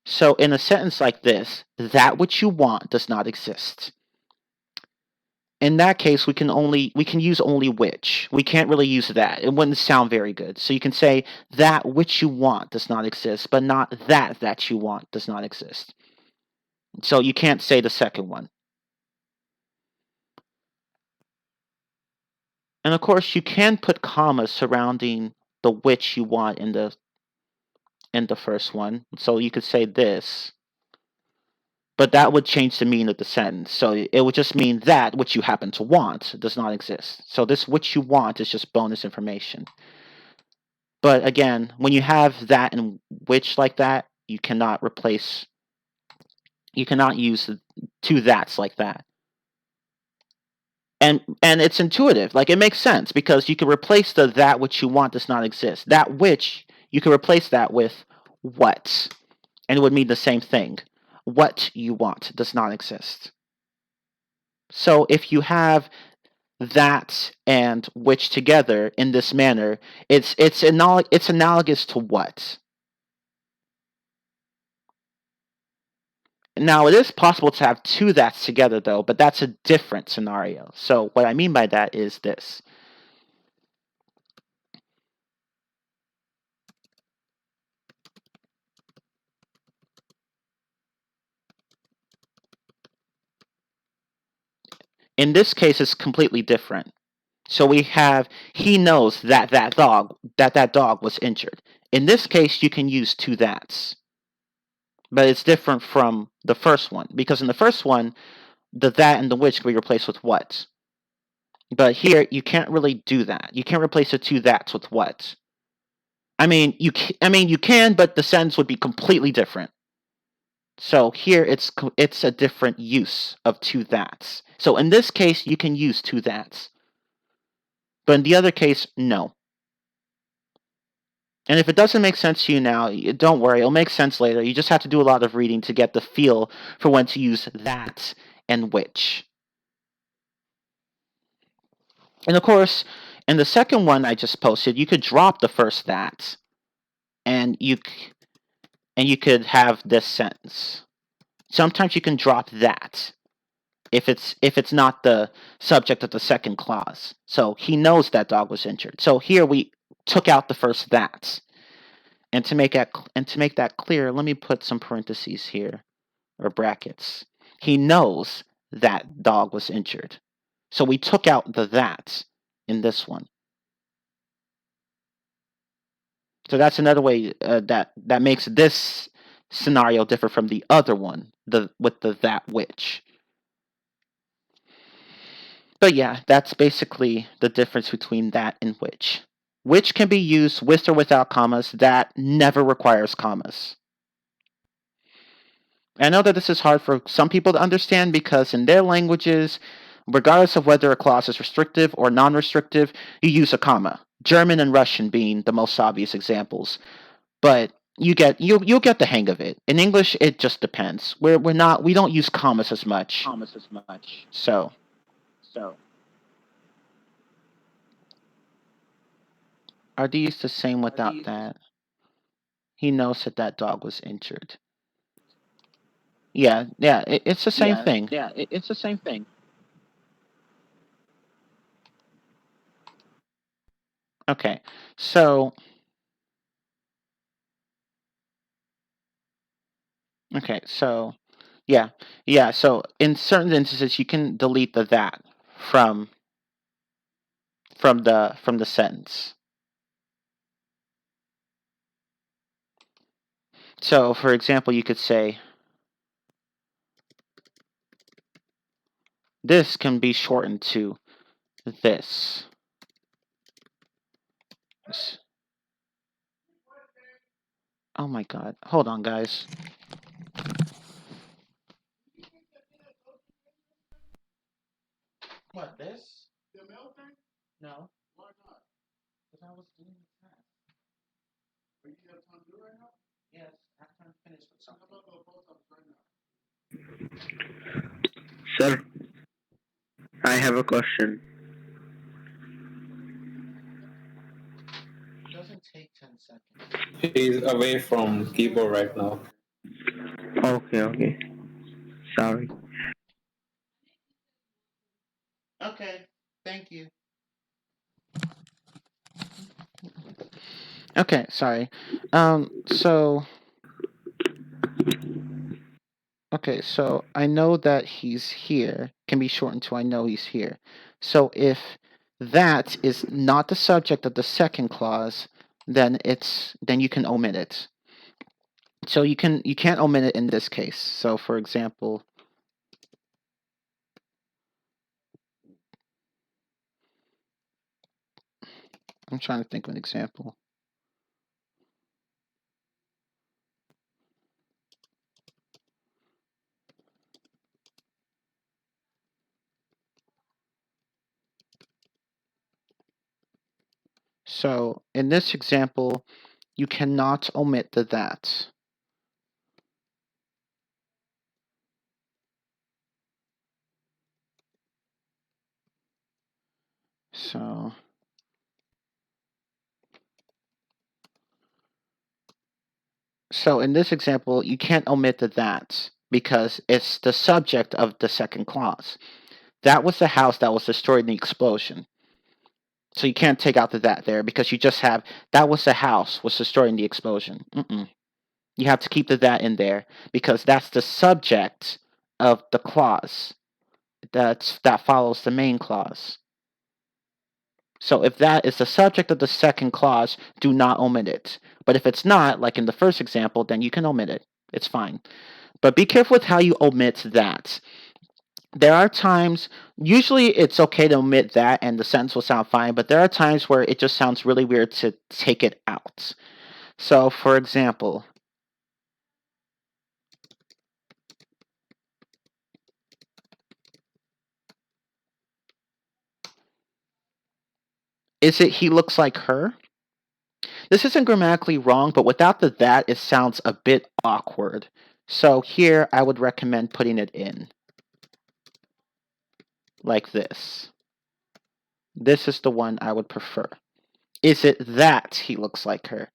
So in a sentence like this, that which you want does not exist. In that case, we can use only which. We can't really use that. It wouldn't sound very good. So you can say that which you want does not exist, but not that you want does not exist. So you can't say the second one. And of course, you can put commas surrounding the which you want in the first one. So you could say this, but that would change the meaning of the sentence. So it would just mean that which you happen to want does not exist. So this which you want is just bonus information. But again, when you have that and which like that, you cannot use two that's like that. And it's intuitive. Like, it makes sense because you can replace the that which you want does not exist. That which, you can replace that with what, and it would mean the same thing. What you want does not exist. So if you have that and which together in this manner, it's analogous to what. Now, it is possible to have two that's together, though, but that's a different scenario. So what I mean by that is this. In this case, it's completely different. So we have, he knows that that dog was injured. In this case, you can use two that's. But it's different from the first one, because in the first one, the that and the which can be replaced with what. But here, you can't really do that. You can't replace the two that's with what. I mean, you can, but the sentence would be completely different. So here, it's a different use of two that's. So in this case, you can use two that's. But in the other case, no. And if it doesn't make sense to you now, don't worry, it'll make sense later. You just have to do a lot of reading to get the feel for when to use that and which. And of course, in the second one I just posted, you could drop the first that, and you could have this sentence. Sometimes you can drop that if it's not the subject of the second clause. So he knows that dog was injured. So here we took out the first that. And to make that clear, let me put some parentheses here, or brackets. He knows that dog was injured. So we took out the that in this one. So that's another way that makes this scenario differ from the other one, with the that which. But yeah, that's basically the difference between that and which. Which can be used with or without commas. That never requires commas. I know that this is hard for some people to understand because in their languages, regardless of whether a clause is restrictive or non-restrictive, you use a comma. German and Russian being the most obvious examples. But you'll get the hang of it. In English, it just depends. We don't use commas as much. So are these the same without that? He knows that dog was injured. Yeah, it's the same thing. Yeah, it's the same thing. Okay, so yeah. So in certain instances, you can delete the that from the sentence. So, for example, you could say this can be shortened to this. Oh my god. Hold on, guys. What, this? The mail thing? No. Why not? Because I was doing the task. Are you have time to do it right now? Yes, after I'm finished with something. How about the post office right now? Sir, I have a question. It doesn't take 10 seconds. He's away from keyboard right now. Okay. Sorry. Okay, thank you. Okay, sorry. So okay, so I know that he's here can be shortened to I know he's here. So if that is not the subject of the second clause, then you can omit it. So you can't omit it in this case. So for example, I'm trying to think of an example. So in this example, you cannot omit the that. So in this example, you can't omit the that because it's the subject of the second clause. That was the house that was destroyed in the explosion. So you can't take out the that there because you just have that was the house was destroyed in the explosion. You have to keep the that in there because that's the subject of the clause that follows the main clause. So if that is the subject of the second clause, do not omit it. But if it's not, like in the first example, then you can omit it. It's fine. But be careful with how you omit that. There are times, usually it's okay to omit that and the sentence will sound fine, but there are times where it just sounds really weird to take it out. So, for example, is it he looks like her? This isn't grammatically wrong, but without the that, it sounds a bit awkward. So here, I would recommend putting it in. Like this. This is the one I would prefer. Is it that he looks like her?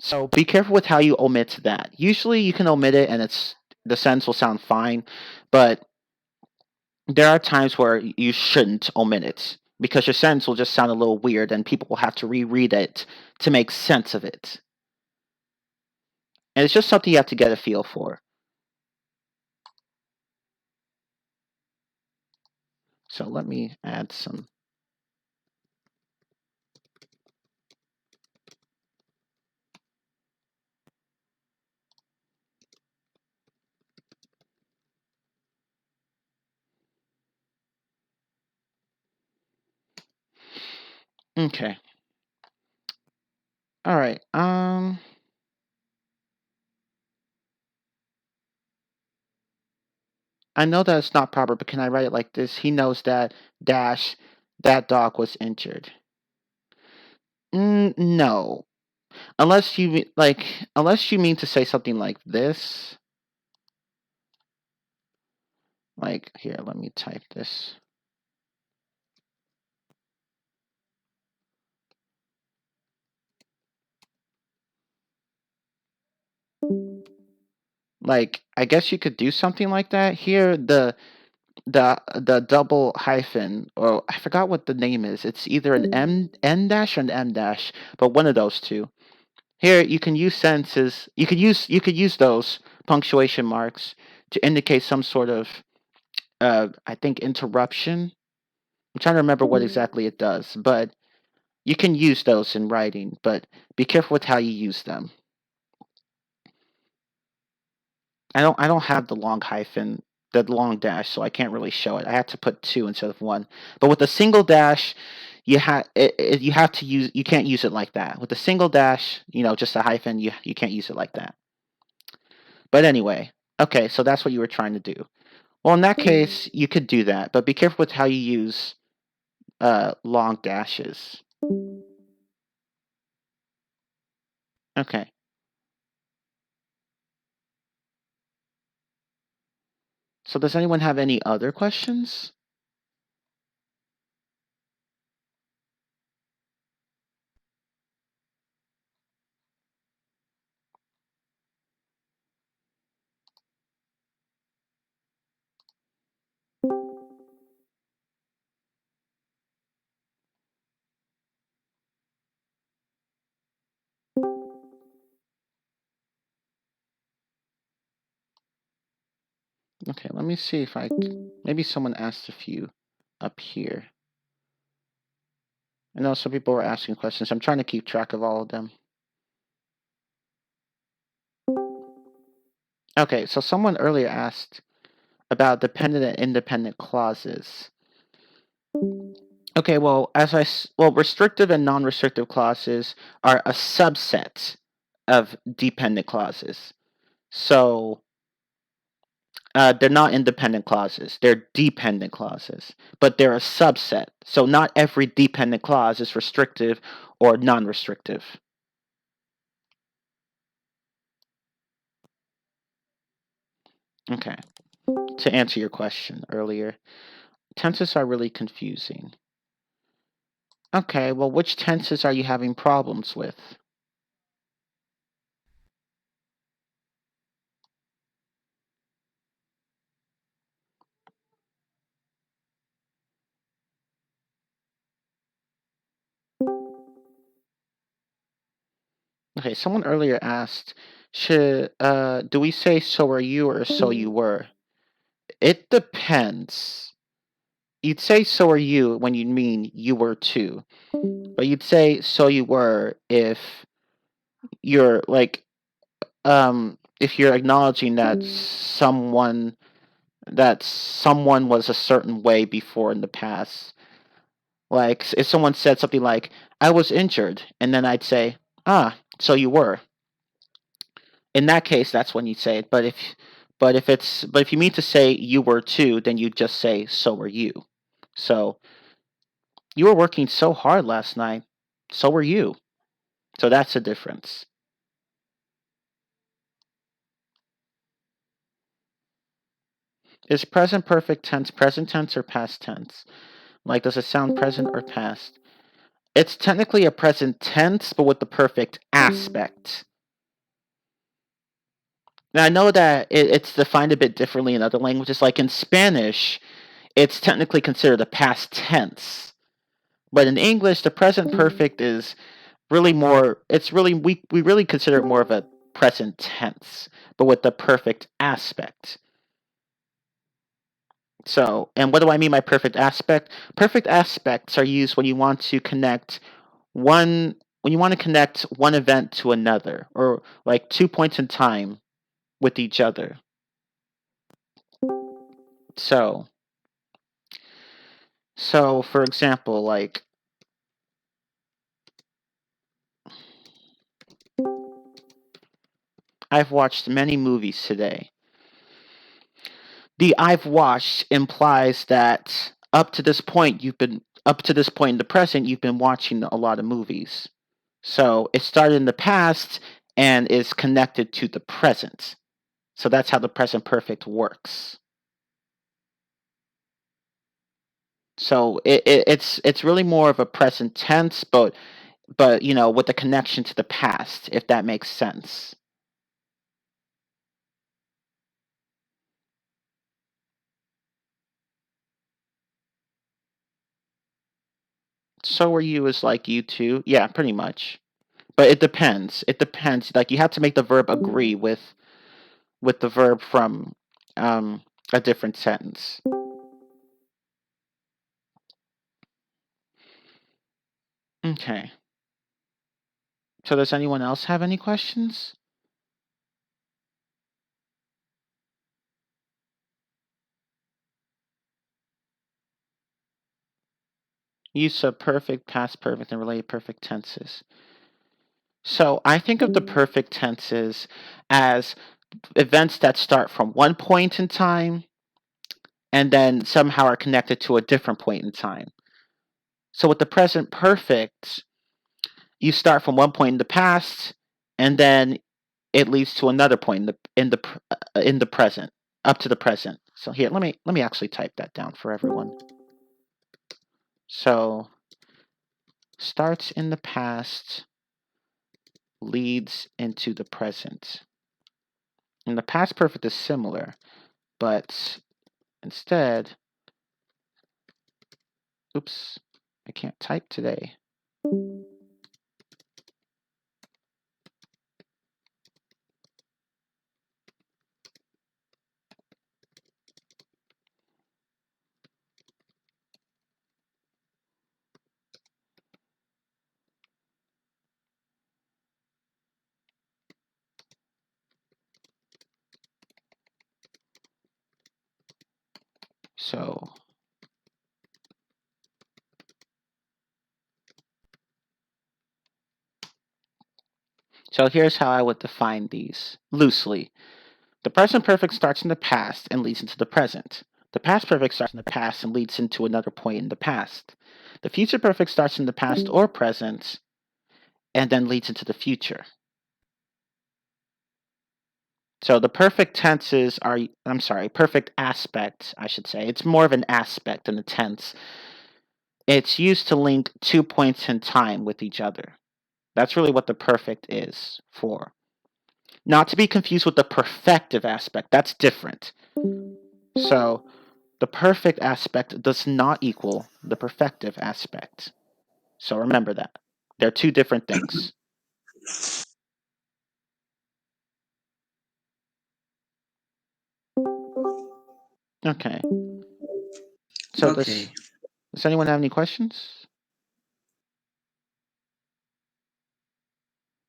So be careful with how you omit that. Usually you can omit it and the sentence will sound fine, but there are times where you shouldn't omit it because your sentence will just sound a little weird and people will have to reread it to make sense of it. And it's just something you have to get a feel for. So let me add some. Okay. All right. I know that it's not proper, but can I write it like this? He knows that dash that dog was injured. No. Unless you mean to say something like this. Like here, let me type this. Like I guess you could do something like that. Here the double hyphen, or I forgot what the name is. It's either an n dash or an m dash, but one of those two. Here you can use sentences. You could use those punctuation marks to indicate some sort of I think interruption. I'm trying to remember what exactly it does, but you can use those in writing, but be careful with how you use them. I don't have the long hyphen, the long dash, so I can't really show it. I had to put two instead of one. But with a single dash, you have to use you can't use it like that. With a single dash, just a hyphen, you can't use it like that. But anyway, okay, so that's what you were trying to do. Well, in that case, you could do that, but be careful with how you use long dashes. Okay. So does anyone have any other questions? Okay, let me see if maybe someone asked a few up here. I know some people were asking questions. I'm trying to keep track of all of them. Okay, so someone earlier asked about dependent and independent clauses. Okay, well, restrictive and non-restrictive clauses are a subset of dependent clauses. So they're not independent clauses; they're dependent clauses, but they're a subset. So not every dependent clause is restrictive or non-restrictive. Okay, to answer your question earlier, tenses are really confusing. Okay, well, which tenses are you having problems with? Okay, someone earlier asked, do we say so are you or so you were? It depends. You'd say so are you when you mean you were too. But you'd say so you were if you're if you're acknowledging that someone was a certain way before in the past. Like if someone said something like, I was injured, and then I'd say, ah, so you were. In that case, that's when you say it. But if you mean to say you were too, then you just say so were you. So you were working so hard last night, so were you. So that's the difference. Is present perfect tense present tense or past tense? Like, does it sound present or past? It's technically a present tense, but with the perfect aspect. Now, I know that it's defined a bit differently in other languages. Like in Spanish, it's technically considered a past tense. But in English, the present perfect is really more, it's really, we really consider it more of a present tense, but with the perfect aspect. So, and what do I mean by perfect aspect? Perfect aspects are used when you want to connect one event to another, or like 2 points in time with each other. So, for example, like I've watched many movies today. The I've watched implies that up to this point in the present you've been watching a lot of movies. So it started in the past and is connected to the present. So that's how the present perfect works. So it's really more of a present tense, but with the connection to the past, if that makes sense. So are you is like you too? Yeah, pretty much. But it depends. It depends. Like you have to make the verb agree with the verb from a different sentence. Okay. So does anyone else have any questions? Use of perfect, past perfect, and related perfect tenses. So I think of the perfect tenses as events that start from one point in time and then somehow are connected to a different point in time. So with the present perfect, you start from one point in the past and then it leads to another point in the present, up to the present. So here, let me actually type that down for everyone. So starts in the past, leads into the present. And the past perfect is similar, but instead, oops, I can't type today. So here's how I would define these loosely. The present perfect starts in the past and leads into the present. The past perfect starts in the past and leads into another point in the past. The future perfect starts in the past or present and then leads into the future. So the perfect tenses are, perfect aspects, I should say. It's more of an aspect than a tense. It's used to link 2 points in time with each other. That's really what the perfect is for. Not to be confused with the perfective aspect. That's different. So the perfect aspect does not equal the perfective aspect. So remember that. They're two different things. Okay. So Okay. does anyone have any questions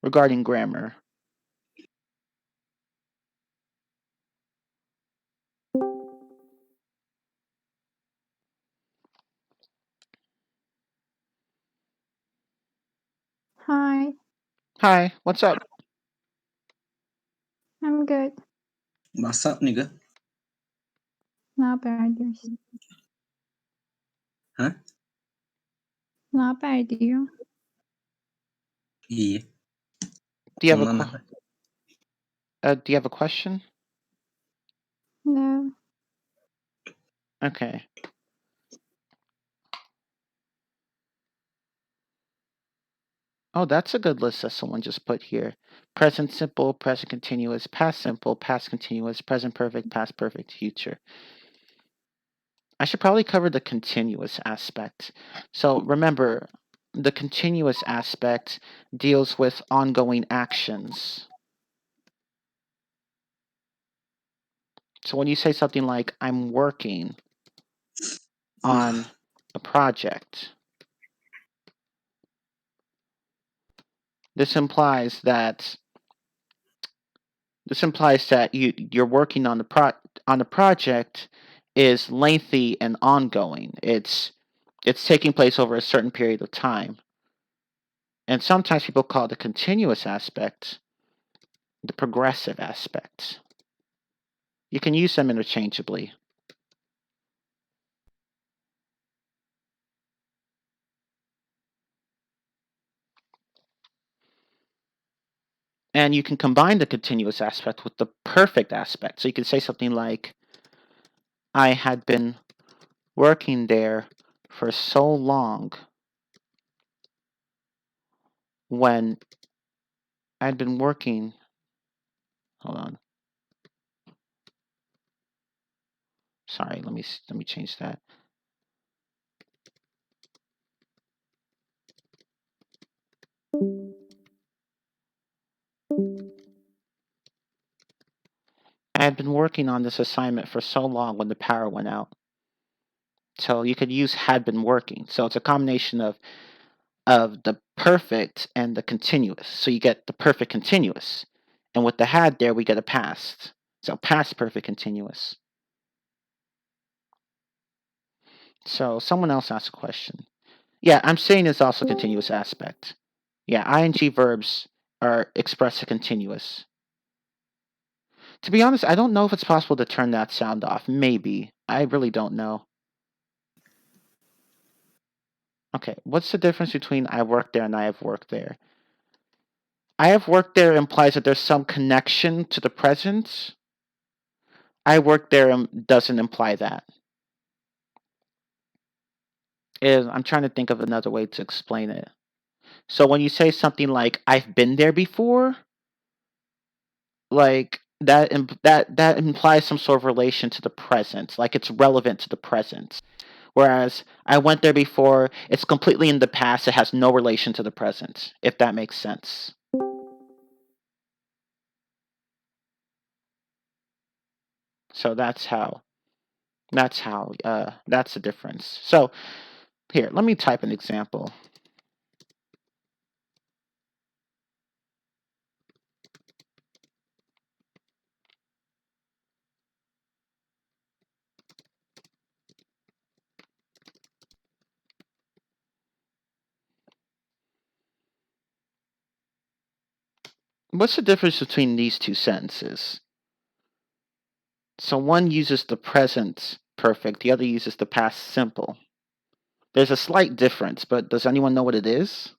regarding grammar? Hi, Hi, what's up? I'm good. What's up, nigga? Not bad, yours. Huh? Not bad, you. İyi. Do you have Ondan ne haber? do you have a question? No. Okay. Oh, that's a good list that someone just put here. Present simple, present continuous, past simple, past continuous, present perfect, past perfect, future. I should probably cover the continuous aspect. So remember, the continuous aspect deals with ongoing actions. So when you say something like, I'm working on a project, this implies that you're working on the project is lengthy and ongoing. It's taking place over a certain period of time. And sometimes people call the continuous aspect the progressive aspect. You can use them interchangeably. And you can combine the continuous aspect with the perfect aspect. So you can say something like, I had been working there for so long when I'd been working. Hold on. Sorry, let me change that. I had been working on this assignment for so long when the power went out. So you could use had been working. So it's a combination of the perfect and the continuous. So you get the perfect continuous. And with the had there, we get a past. So past perfect continuous. So someone else asked a question. Yeah, I'm saying it's also continuous aspect. Yeah, ing verbs are express a continuous. To be honest, I don't know if it's possible to turn that sound off. Maybe. I really don't know. Okay, what's the difference between I work there and I have worked there? I have worked there implies that there's some connection to the present. I work there doesn't imply that. I'm trying to think of another way to explain it. So when you say something like I've been there before, like that implies some sort of relation to the present, like it's relevant to the present. Whereas I went there before, it's completely in the past, it has no relation to the present, if that makes sense. So that's the difference. So here, let me type an example. what's the difference between these two sentences? So one uses the present perfect, the other uses the past simple. There's a slight difference, but does anyone know what it is?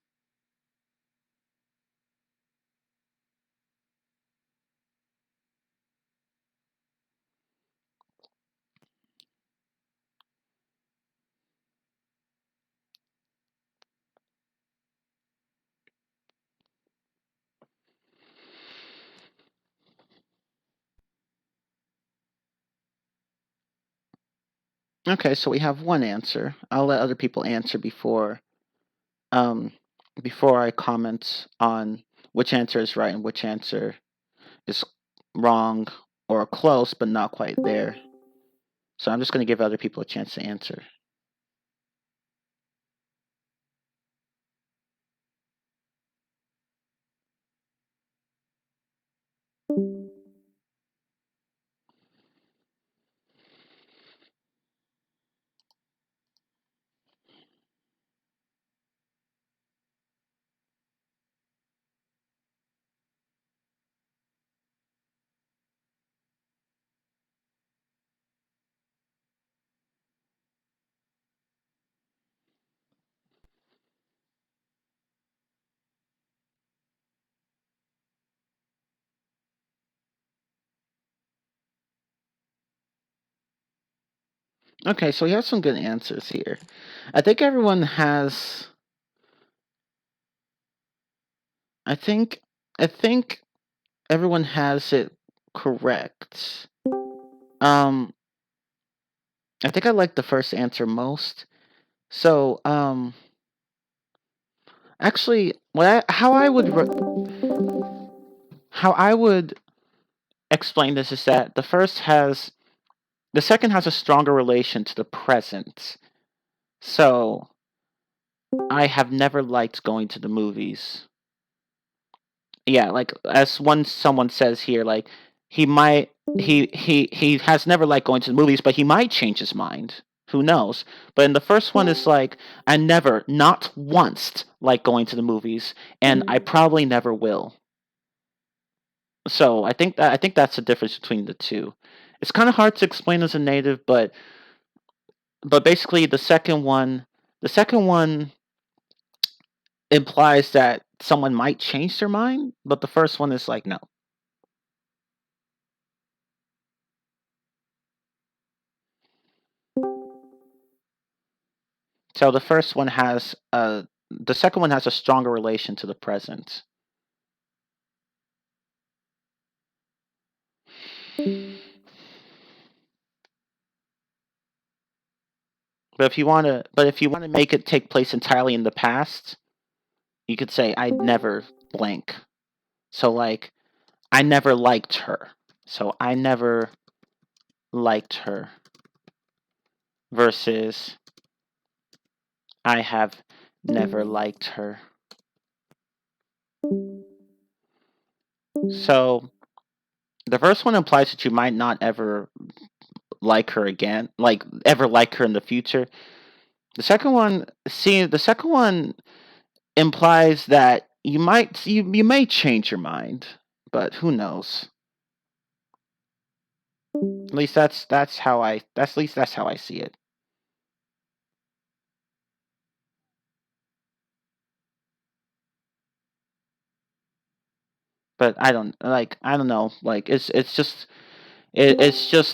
Okay, so we have one answer. I'll let other people answer um, before I comment on which answer is right and which answer is wrong or close, but not quite there. So I'm just going to give other people a chance to answer. Okay, so we have some good answers here. I think everyone has. I think everyone has it correct. I think I like the first answer most. So, actually, how I would explain this is that the second has a stronger relation to the present. So, I have never liked going to the movies. Yeah, like as someone says here, like he might he has never liked going to the movies, but he might change his mind. Who knows? But in the first one, it's like I never, not once, like going to the movies, and I probably never will. So I think that's the difference between the two. It's kind of hard to explain as a native, but basically the second one implies that someone might change their mind, but the first one is like no. So the second one has a stronger relation to the present. But if you want to make it take place entirely in the past, you could say I'd never blank. So like I never liked her. So I never liked her versus I have never liked her. So the first one implies that you might not ever like her again, like ever like her in the future. The second one implies that you may change your mind, but who knows? At least that's how I see it. But I don't know, like it's just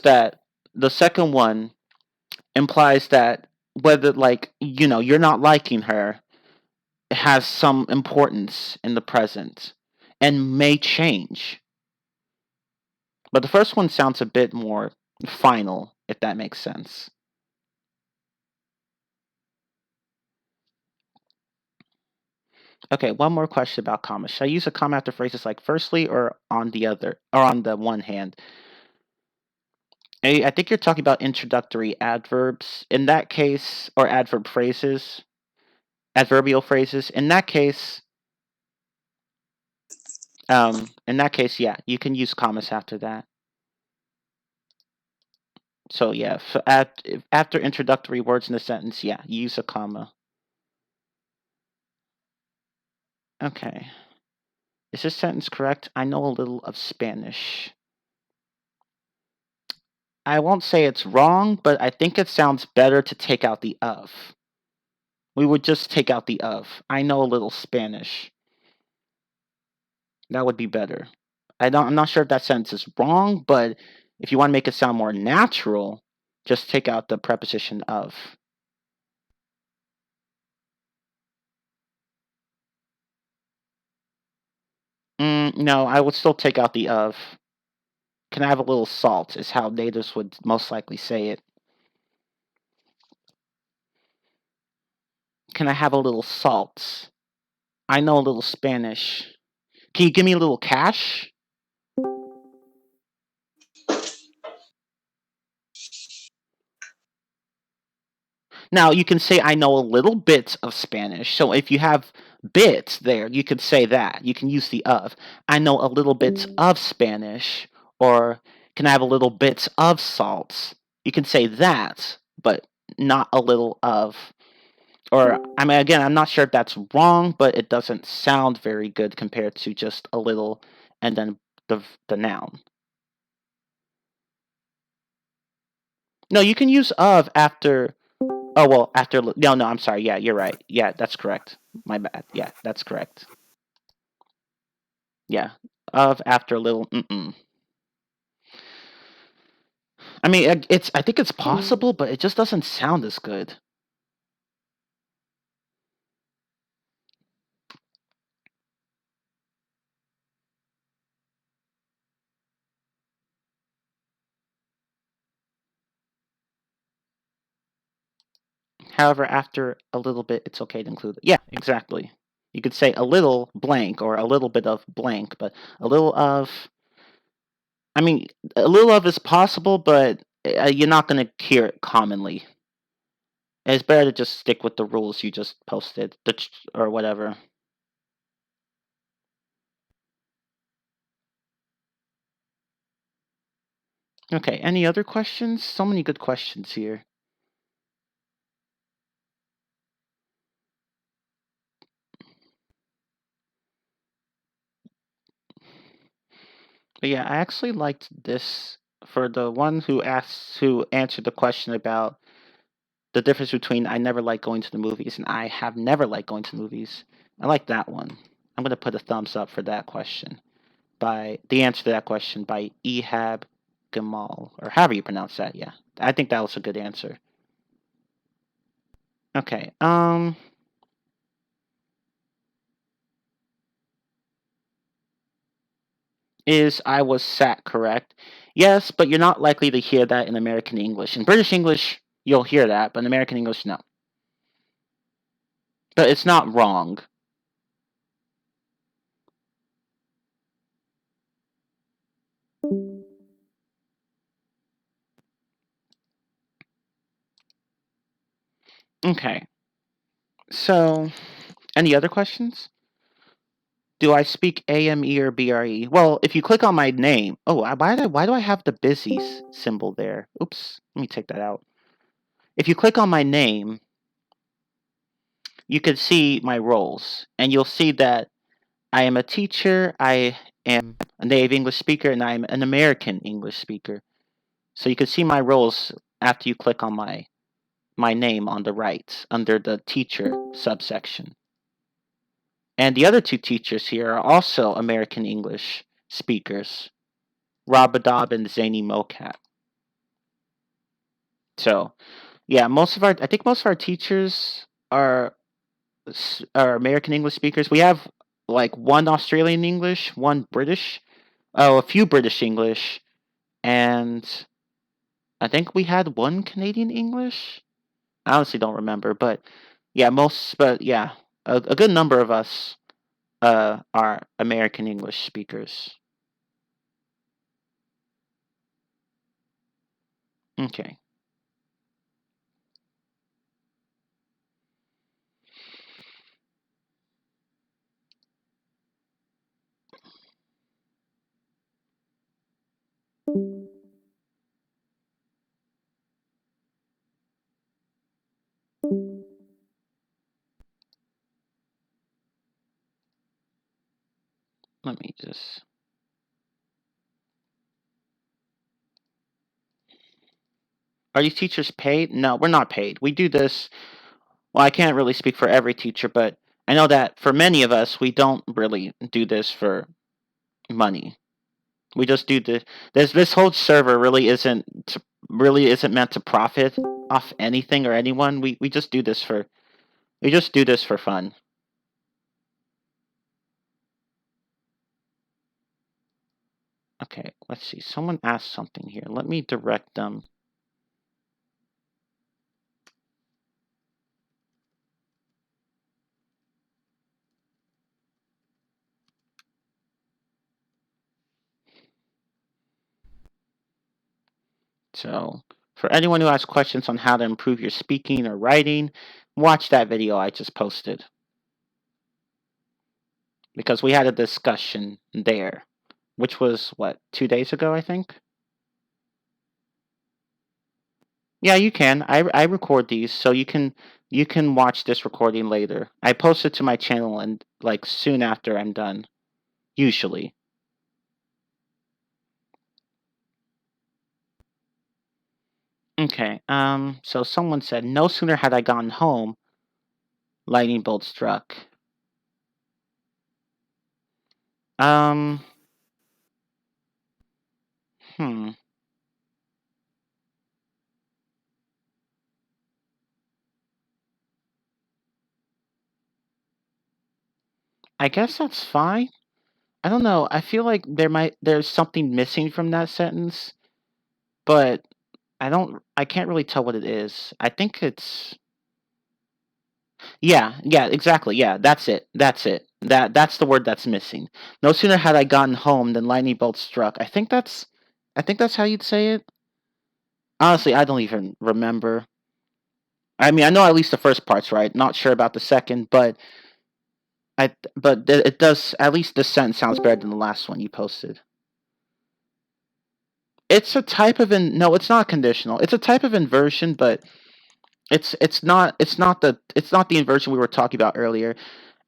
that the second one implies that whether like you're not liking her has some importance in the present and may change. But the first one sounds a bit more final, if that makes sense. Okay, one more question about commas. Should I use a comma after phrases like firstly or on the other or on the one hand? I think you're talking about introductory adverbs in that case, or adverbial phrases. In that case, yeah, you can use commas after that. So yeah, after introductory words in a sentence, yeah, use a comma. Okay. Is this sentence correct? I know a little of Spanish. I won't say it's wrong, but I think it sounds better to take out the of. We would just take out the of. I know a little Spanish. That would be better. I'm not sure if that sentence is wrong, but if you want to make it sound more natural, just take out the preposition of. No, I would still take out the of. Can I have a little salt is how natives would most likely say it. Can I have a little salt? I know a little Spanish. Can you give me a little cash? Now, you can say I know a little bit of Spanish. So if you have bit there, you could say that. You can use the of. I know a little bit of Spanish. Or can I have a little bit of salt? You can say that, but not a little of. Or, I mean, again, I'm not sure if that's wrong, but it doesn't sound very good compared to just a little and then the noun. No, you can use of after. Oh, well, after. No, I'm sorry. Yeah, you're right. Yeah, that's correct. My bad. Yeah, that's correct. Yeah. Of after a little. I mean, I think it's possible, but it just doesn't sound as good. However, after a little bit, it's okay to include it. Yeah, exactly. You could say a little blank or a little bit of blank, but a little of. I mean, a little of is possible, but you're not going to hear it commonly. It's better to just stick with the rules you just posted, or whatever. Okay, any other questions? So many good questions here. But yeah, I actually liked this for the one who answered the question about the difference between I never like going to the movies and I have never liked going to the movies. I like that one. I'm going to put a thumbs up for that question. By the answer to that question by Ehab Gamal, or however you pronounce that. Yeah, I think that was a good answer. Okay. Is I was sat correct? Yes, but you're not likely to hear that in American English. In British English, you'll hear that, but in American English, no. But it's not wrong. Okay. So, any other questions? Do I speak AME or BRE? Well, if you click on my name, why do I have the busy symbol there? Oops, let me take that out. If you click on my name, you can see my roles, and you'll see that I am a teacher, I am a native English speaker, and I'm an American English speaker. So you can see my roles after you click on my name on the right under the teacher subsection. And the other two teachers here are also American English speakers, Rabadab and Zany Mocat. So, yeah, I think most of our teachers are American English speakers. We have like one Australian English, one British, a few British English, and I think we had one Canadian English. I honestly don't remember, but yeah, a good number of us are American English speakers. Okay. Let me just. Are these teachers paid? No, we're not paid. We do this. Well, I can't really speak for every teacher, but I know that for many of us, we don't really do this for money. We just do this whole server really isn't meant to profit off anything or anyone. We just do this for fun. Okay, let's see. Someone asked something here. Let me direct them. So, for anyone who has questions on how to improve your speaking or writing, watch that video I just posted. Because we had a discussion there, which was, 2 days ago, I think? Yeah, you can. I record these, so you can watch this recording later. I post it to my channel and soon after I'm done. Usually. Okay, so someone said, no sooner had I gotten home, lightning bolt struck. Um, hmm. I guess that's fine. I don't know. I feel like there's something missing from that sentence, but I can't really tell what it is. I think it's yeah, exactly. Yeah, that's it. That's the word that's missing. No sooner had I gotten home than lightning bolt struck. I think that's how you'd say it. Honestly, I don't even remember. I mean, I know at least the first part's right. Not sure about the second, but it does, at least this sentence sounds better than the last one you posted. It's a type of no, it's not conditional. It's a type of inversion, but it's not the inversion we were talking about earlier.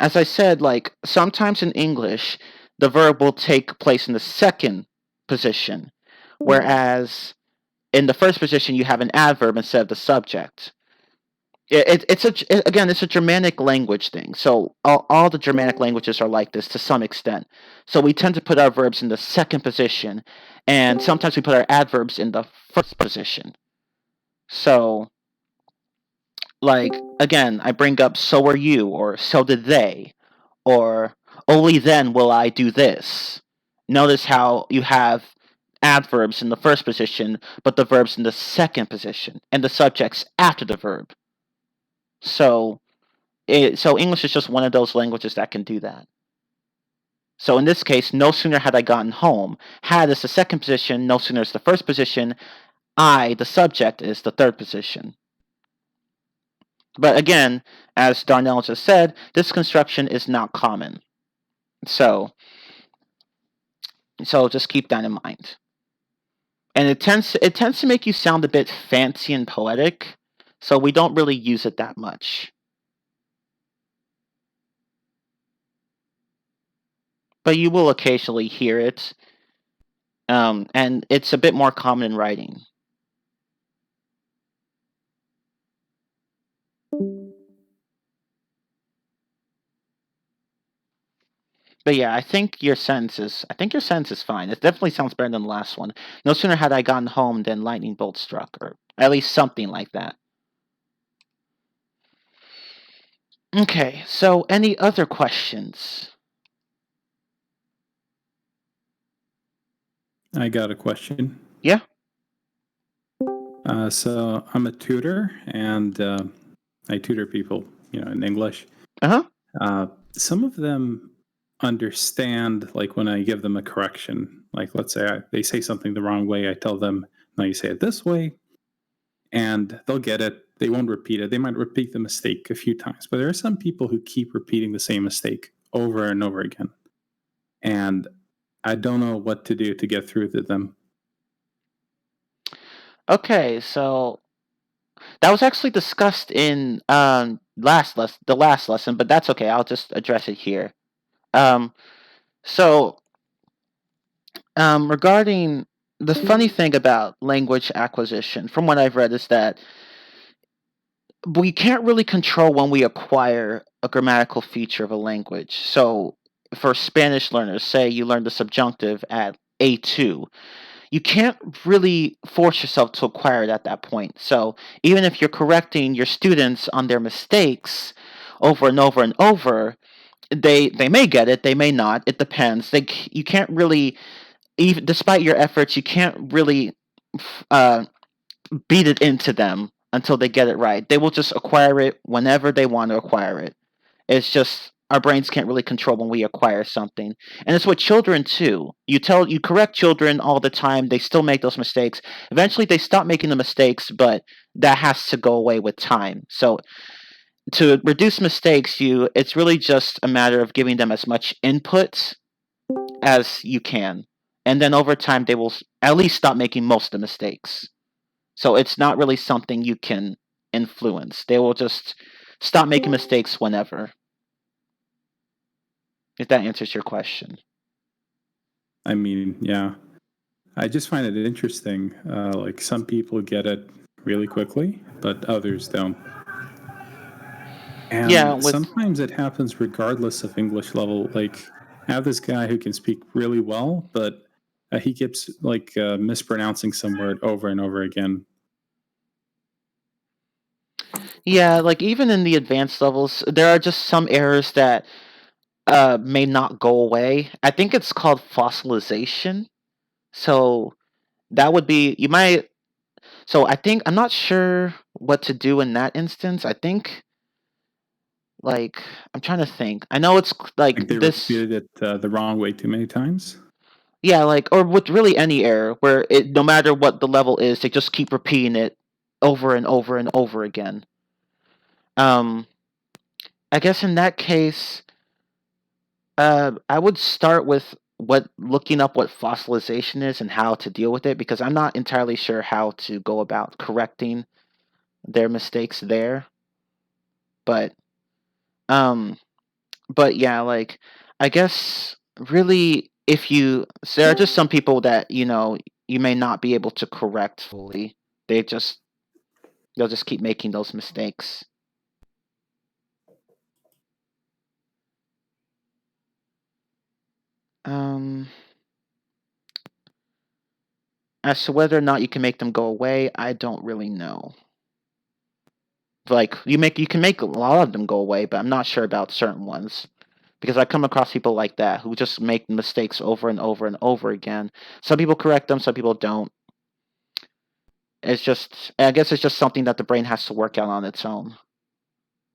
As I said, sometimes in English, the verb will take place in the second position, whereas in the first position you have an adverb instead of the subject. It's a Germanic language thing. So all the Germanic languages are like this to some extent. So we tend to put our verbs in the second position, and sometimes we put our adverbs in the first position. So, again, I bring up so are you, or so did they, or only then will I do this. Notice how you have adverbs in the first position, but the verbs in the second position, and the subjects after the verb. So English is just one of those languages that can do that. So in this case, no sooner had I gotten home. Had is the second position, no sooner is the first position. I, the subject, is the third position. But again, as Darnell just said, this construction is not common. So just keep that in mind. And it tends to make you sound a bit fancy and poetic, so we don't really use it that much. But you will occasionally hear it, and it's a bit more common in writing. But yeah, I think your sentence is fine. It definitely sounds better than the last one. No sooner had I gotten home than lightning bolt struck, or at least something like that. Okay, so any other questions? I got a question. Yeah. So I'm a tutor, and I tutor people, in English. Some of them understand, when I give them a correction. Let's say they say something the wrong way, I tell them, no, you say it this way, and they'll get it. They won't repeat it. They might repeat the mistake a few times, but there are some people who keep repeating the same mistake over and over again, and I don't know what to do to get through to them. Okay, so that was actually discussed in the last lesson, but that's okay. I'll just address it here. So, regarding the funny thing about language acquisition, from what I've read, is that we can't really control when we acquire a grammatical feature of a language. So, for Spanish learners, say you learn the subjunctive at A2, you can't really force yourself to acquire it at that point. So, even if you're correcting your students on their mistakes over and over and over, they may get it, they may not. It depends. You can't really, even despite your efforts, you can't really uh, beat it into them until they get it right. They will just acquire it whenever they want to acquire it. It's just our brains can't really control when we acquire something. And it's with children too. You correct children all the time, they still make those mistakes. Eventually they stop making the mistakes, but that has to go away with time. So to reduce mistakes, it's really just a matter of giving them as much input as you can. And then over time they will at least stop making most of the mistakes. So it's not really something you can influence. They will just stop making mistakes whenever. If that answers your question. I mean, yeah. I just find it interesting. Like some people get it really quickly, but others don't. And Yeah, sometimes it happens regardless of English level. Like I have this guy who can speak really well, but he keeps like mispronouncing some word over and over again. Yeah, like even in the advanced levels, there are just some errors that may not go away. I think it's called fossilization. So that would be you might. So I think I'm not sure what to do in that instance. I think like I'm trying to think. I know it's like they this. repeated it the wrong way too many times. Yeah, like or with really any error where no matter what the level is, they just keep repeating it over and over and over again. I guess in that case, I would start with looking up what fossilization is and how to deal with it because I'm not entirely sure how to go about correcting their mistakes there. But but yeah, like I guess really there are just some people that you may not be able to correct fully. They'll just keep making those mistakes. As to whether or not you can make them go away, I don't really know. Like you can make a lot of them go away, but I'm not sure about certain ones because I come across people like that who just make mistakes over and over and over again. Some people correct them, some people don't. I guess it's just something that the brain has to work out on its own.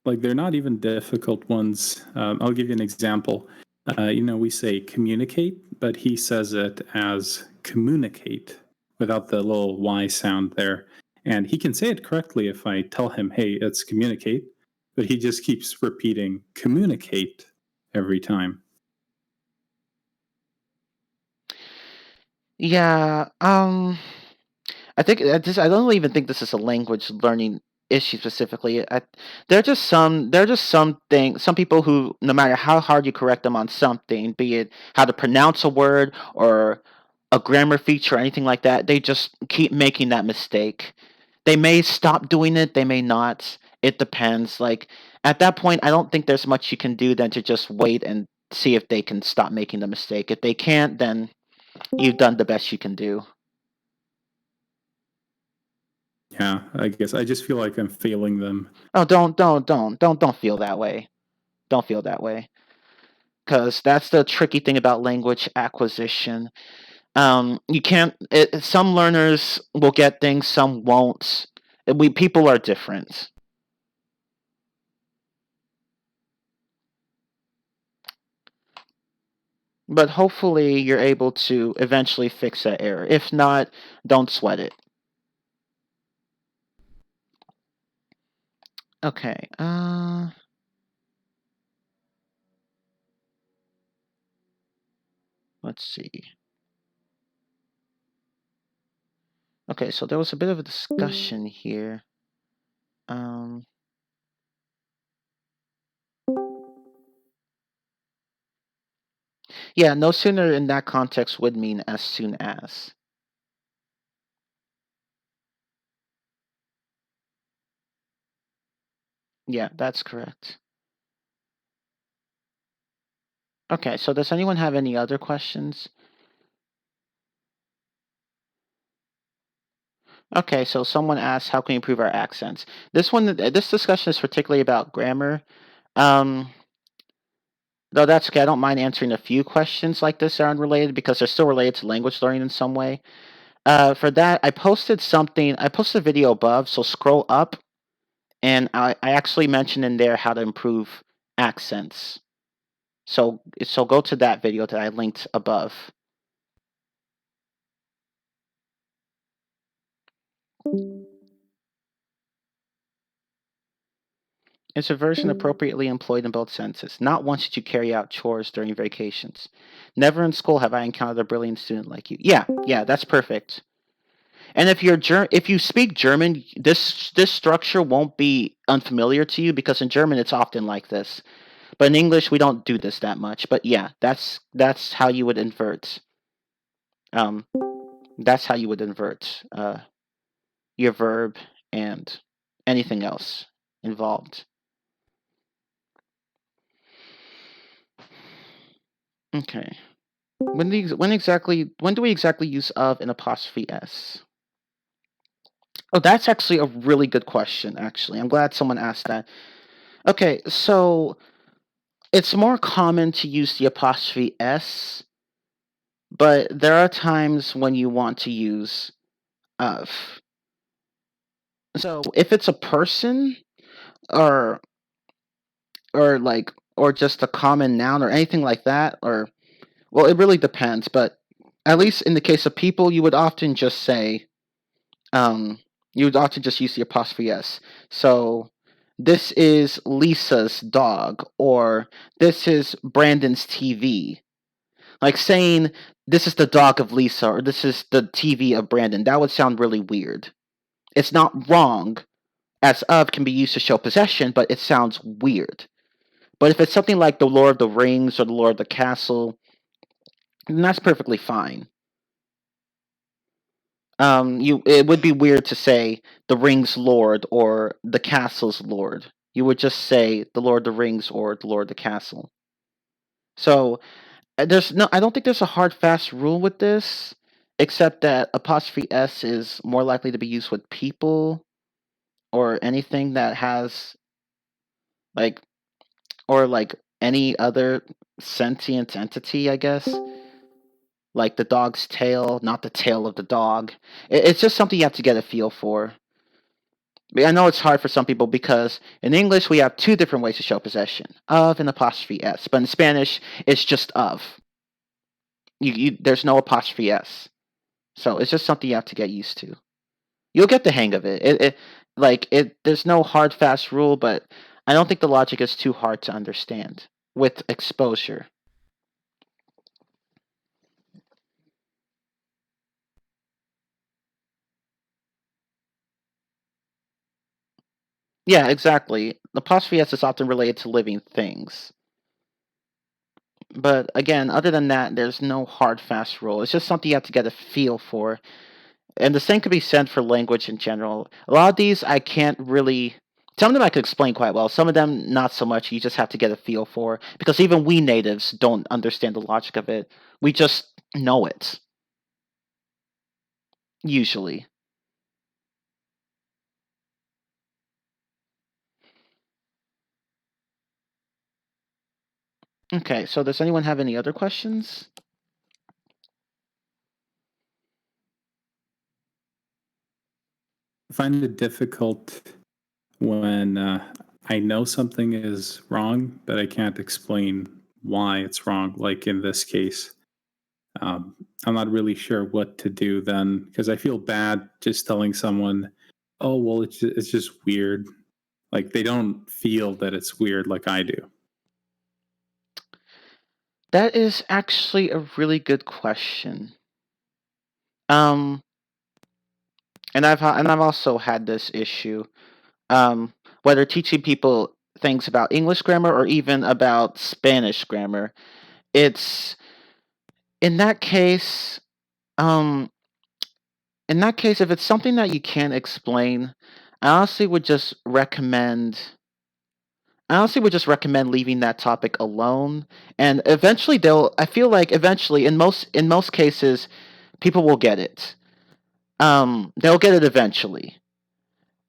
Like they're not even difficult ones. I'll give you an example. We say communicate, but he says it as communicate without the little Y sound there. And he can say it correctly if I tell him, hey, it's communicate, but he just keeps repeating communicate every time. Yeah, I think I don't even think this is a language learning issue specifically. There are just some people who, no matter how hard you correct them on something, be it how to pronounce a word or a grammar feature or anything like that, they just keep making that mistake. They may stop doing it, they may not. It depends. Like at that point, I don't think there's much you can do than to just wait and see if they can stop making the mistake. If they can't, then you've done the best you can do. Yeah, I guess I just feel like I'm failing them. Oh, don't feel that way. Don't feel that way. Because that's the tricky thing about language acquisition. You can't. Some learners will get things, some won't. People are different. But hopefully, you're able to eventually fix that error. If not, don't sweat it. Okay. Let's see. Okay, so there was a bit of a discussion here. Yeah, no sooner in that context would mean as soon as. Yeah, that's correct. Okay, so does anyone have any other questions? Okay, so someone asked, how can we improve our accents? This discussion is particularly about grammar. Though that's okay. I don't mind answering a few questions like this that are unrelated because they're still related to language learning in some way. For that, I posted a video above, so scroll up, and I actually mentioned in there how to improve accents. So go to that video that I linked above. Is inversion appropriately employed in both senses? Not once did you carry out chores during vacations. Never in school have I encountered a brilliant student like you. Yeah, that's perfect. And if you speak German, this structure won't be unfamiliar to you because in German it's often like this. But in English we don't do this that much. But yeah, that's how you would invert. That's how you would invert your verb and anything else involved. Okay. When do we exactly use of an apostrophe s? Oh, that's actually a really good question. Actually, I'm glad someone asked that. Okay, so it's more common to use the apostrophe s, but there are times when you want to use of. So if it's a person or or just a common noun or anything like that, or well, it really depends. But at least in the case of people, you would often just say, you would often just use the apostrophe s. So this is Lisa's dog, or this is Brandon's TV. Like saying this is the dog of Lisa or this is the TV of Brandon, that would sound really weird. It's not wrong, as of can be used to show possession, but it sounds weird. But if it's something like the Lord of the Rings or the Lord of the Castle, then that's perfectly fine. It would be weird to say the Rings Lord or the Castle's Lord. You would just say the Lord of the Rings or the Lord of the Castle. So I don't think there's a hard fast rule with this, except that apostrophe s is more likely to be used with people or anything that has like like any other sentient entity, I guess. Like the dog's tail, not the tail of the dog. It's just something you have to get a feel for. I know it's hard for some people because in English we have two different ways to show possession: of and apostrophe s. But in Spanish, it's just of. There's no apostrophe s. So it's just something you have to get used to. You'll get the hang of it. There's no hard fast rule, but I don't think the logic is too hard to understand with exposure. Yeah, exactly. The apostrophe s is often related to living things. But again, other than that, there's no hard fast rule. It's just something you have to get a feel for. And the same could be said for language in general. A lot of these I can't really. Some of them I could explain quite well. Some of them not so much. You just have to get a feel for, because even we natives don't understand the logic of it. We just know it. Usually. Okay, so does anyone have any other questions? I find it difficult when I know something is wrong, but I can't explain why it's wrong. Like in this case, I'm not really sure what to do then, because I feel bad just telling someone, "Oh, well, it's just weird." Like they don't feel that it's weird like I do. That is actually a really good question. And I've also had this issue. Whether teaching people things about English grammar or even about Spanish grammar, it's in that case, um, if it's something that you can't explain, I honestly would just recommend. Leaving that topic alone, and eventually they'll. I feel like eventually, in most cases, people will get it. They'll get it eventually.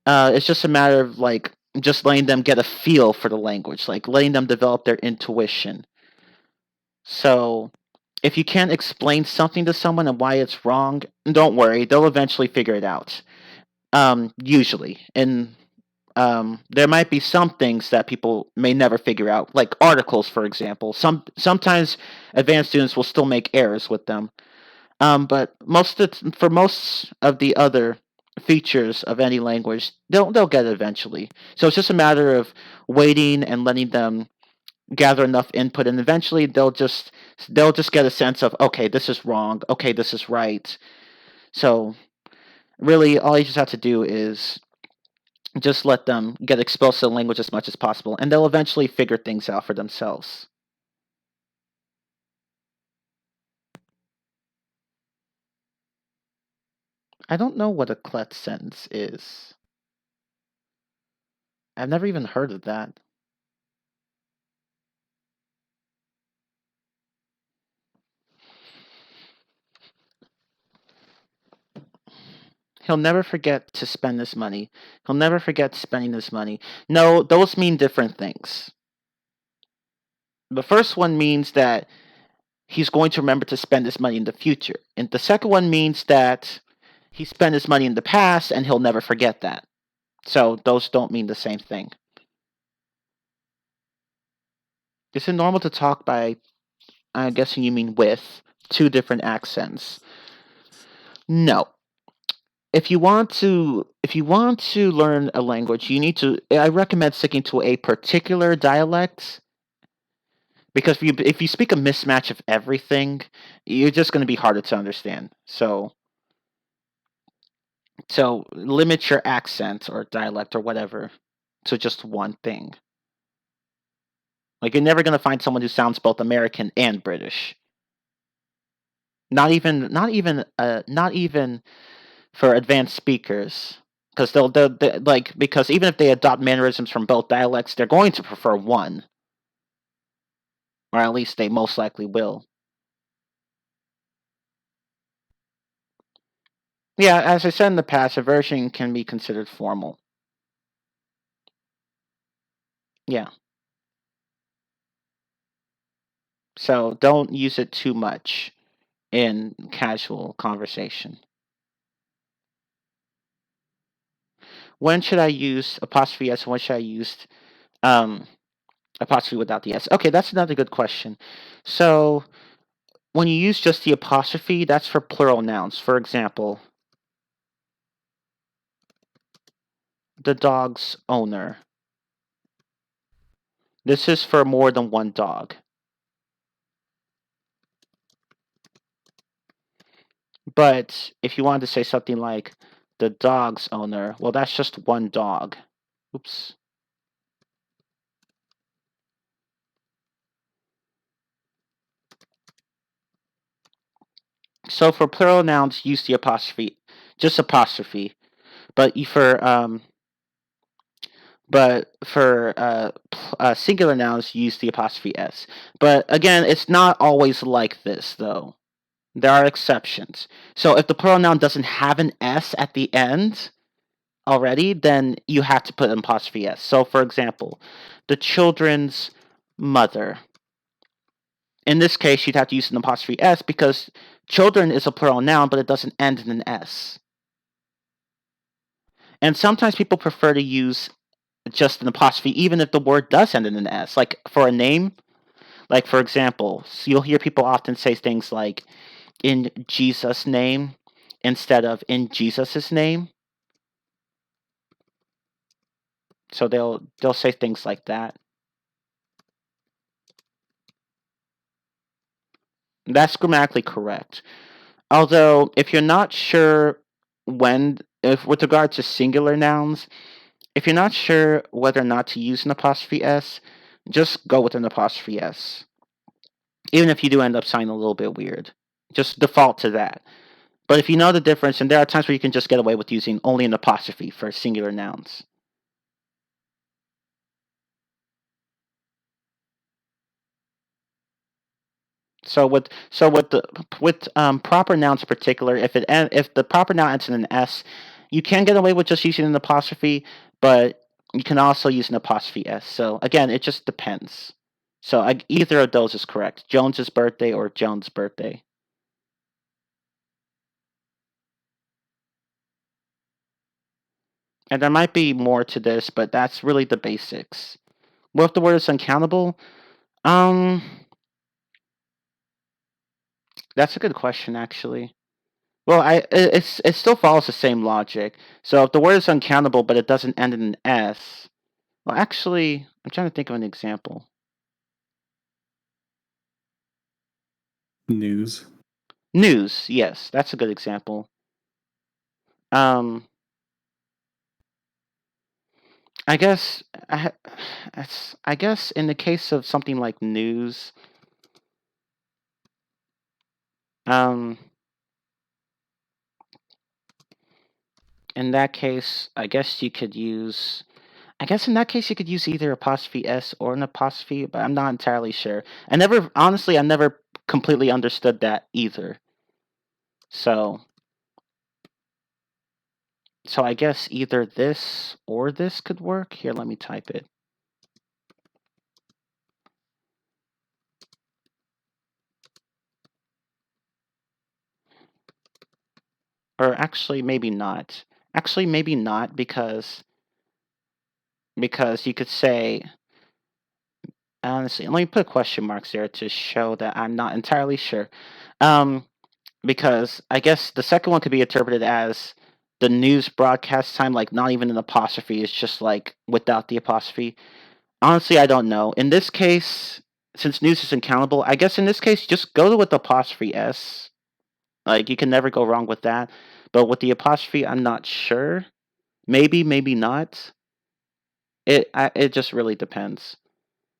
It's just a matter of like just letting them get a feel for the language, like letting them develop their intuition. So, if you can't explain something to someone and why it's wrong, don't worry, they'll eventually figure it out. Usually, and there might be some things that people may never figure out, like articles, for example. Sometimes advanced students will still make errors with them. But for most of the other features of any language, they'll get it eventually. So it's just a matter of waiting and letting them gather enough input, and eventually they'll just get a sense of, okay, this is wrong, okay, this is right. So really, all you just have to do is just let them get exposed to the language as much as possible, and they'll eventually figure things out for themselves. I don't know what a clet sentence is. I've never even heard of that. He'll never forget to spend this money. He'll never forget spending this money. No, those mean different things. The first one means that he's going to remember to spend this money in the future. And the second one means that he spent his money in the past and he'll never forget that. So those don't mean the same thing. Is it normal to talk by, I'm guessing you mean with, two different accents? No. If you want to learn a language, I recommend sticking to a particular dialect, because if you speak a mismatch of everything, you're just going to be harder to understand. So limit your accent or dialect or whatever to just one thing. Like, you're never going to find someone who sounds both American and British. Not even for advanced speakers, because because even if they adopt mannerisms from both dialects, they're going to prefer one, or at least they most likely will. Yeah, as I said in the past, inversion can be considered formal. Yeah. So don't use it too much in casual conversation. When should I use apostrophe s and when should I use apostrophe without the s? Okay, that's another good question. So when you use just the apostrophe, that's for plural nouns. For example, the dog's owner. This is for more than one dog. But if you wanted to say something like the dog's owner, well, that's just one dog. Oops. So for plural nouns, use the apostrophe, just apostrophe. But for singular nouns, use the apostrophe s. But again, it's not always like this, though. There are exceptions. So if the plural noun doesn't have an s at the end already, then you have to put an apostrophe s. So for example, the children's mother. In this case, you'd have to use an apostrophe s because children is a plural noun, but it doesn't end in an s. And sometimes people prefer to use just an apostrophe even if the word does end in an s. Like for a name, like for example, so you'll hear people often say things like in Jesus' name instead of in Jesus' name. So they'll say things like that. That's grammatically correct. Although if you're not sure if with regard to singular nouns, if you're not sure whether or not to use an apostrophe s, just go with an apostrophe s. Even if you do end up sounding a little bit weird. Just default to that. But if you know the difference, and there are times where you can just get away with using only an apostrophe for singular nouns. So with proper nouns in particular, if the proper noun ends in an S, you can get away with just using an apostrophe, but you can also use an apostrophe S. So again, it just depends. So either of those is correct. Jones's birthday or Jones' birthday. And there might be more to this, but that's really the basics. What if the word is uncountable? That's a good question, actually. Well, it still follows the same logic. So if the word is uncountable, but it doesn't end in an S, well, actually, I'm trying to think of an example. News. News, yes, that's a good example. I guess I guess in the case of something like news, in that case, I guess in that case you could use either apostrophe S or an apostrophe, but I'm not entirely sure. I never completely understood that either. So I guess either this or this could work. Here, let me type it. Or actually, maybe not. Actually, maybe not because you could say, honestly, let me put question marks there to show that I'm not entirely sure. Because I guess the second one could be interpreted as the news broadcast time, like not even an apostrophe, it's just like without the apostrophe. Honestly, I don't know. In this case, since news is uncountable, I guess in this case, just go with the apostrophe S. Like, you can never go wrong with that. But with the apostrophe, I'm not sure. Maybe, maybe not. It just really depends.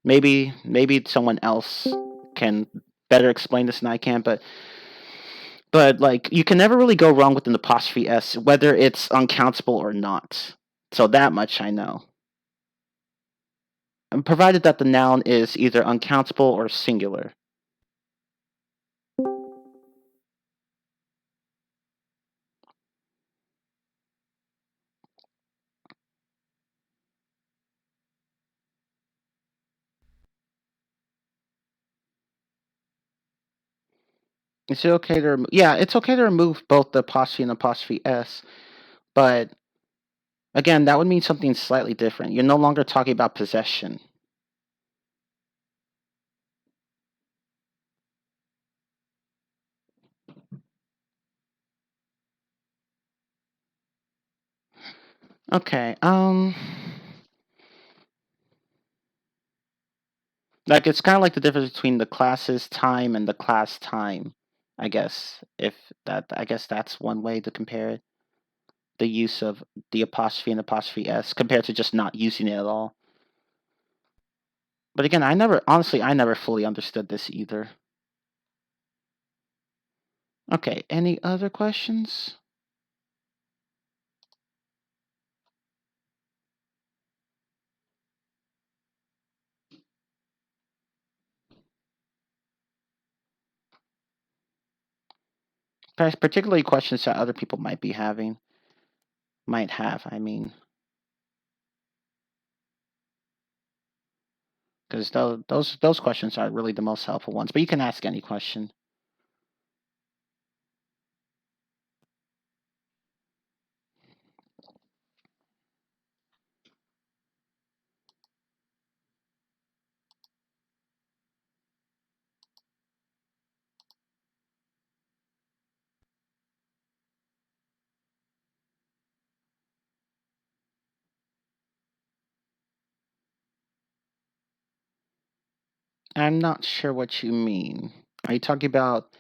Maybe someone else can better explain this than I can, but like, you can never really go wrong with an apostrophe S, whether it's uncountable or not. So that much I know. And provided that the noun is either uncountable or singular. Is it okay to yeah, it's okay to remove both the apostrophe and apostrophe S, but again, that would mean something slightly different. You're no longer talking about possession. Okay, like, it's kind of like the difference between the class's time and the class time, I guess. I guess that's one way to compare it. The use of the apostrophe and apostrophe S compared to just not using it at all. But again, I never fully understood this either. Okay, any other questions? Particularly questions that other people might have, I mean. Because those questions are really the most helpful ones. But you can ask any question. I'm not sure what you mean. Are you talking about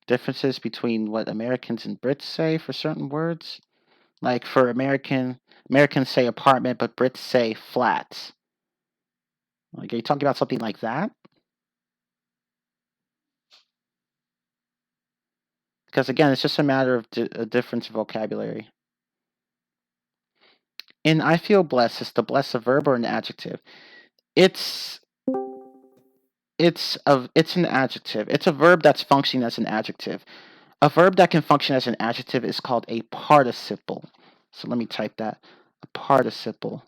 differences between what Americans and Brits say for certain words? Like, for Americans say apartment, but Brits say flat. Like, are you talking about something like that? Because again, it's just a matter of a difference of vocabulary. In I feel blessed, is the blessed a verb or an adjective? It's an adjective. It's a verb that's functioning as an adjective. A verb that can function as an adjective is called a participle. So let me type that. A participle.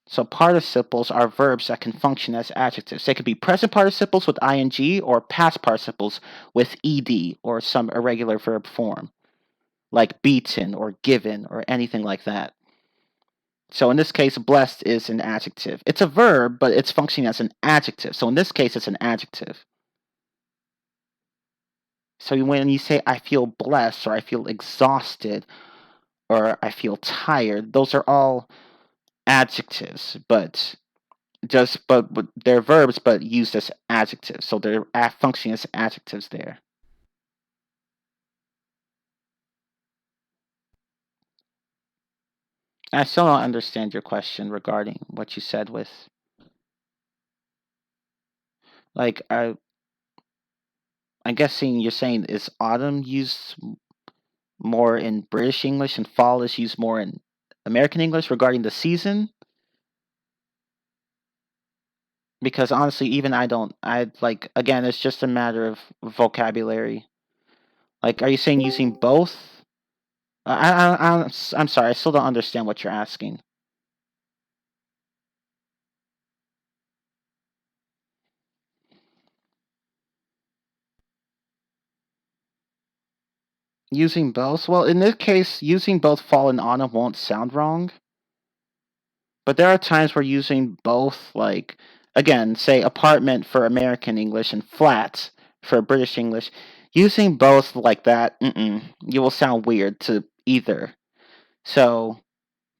So participles are verbs that can function as adjectives. They could be present participles with ing or past participles with ed or some irregular verb form, like beaten or given or anything like that. So in this case, blessed is an adjective. It's a verb, but it's functioning as an adjective. So in this case, it's an adjective. So when you say I feel blessed or I feel exhausted or I feel tired, those are all adjectives, but they're verbs but used as adjectives. So they're functioning as adjectives there. I still don't understand your question regarding what you said with, like, I'm guessing you're saying is autumn used more in British English and fall is used more in American English regarding the season? Because honestly, even again, it's just a matter of vocabulary. Like, are you saying using both? I'm sorry, I still don't understand what you're asking. Using both? Well, in this case, using both fall and autumn won't sound wrong. But there are times where using both, like, again, say apartment for American English and flat for British English, using both like that, you will sound weird to either. So,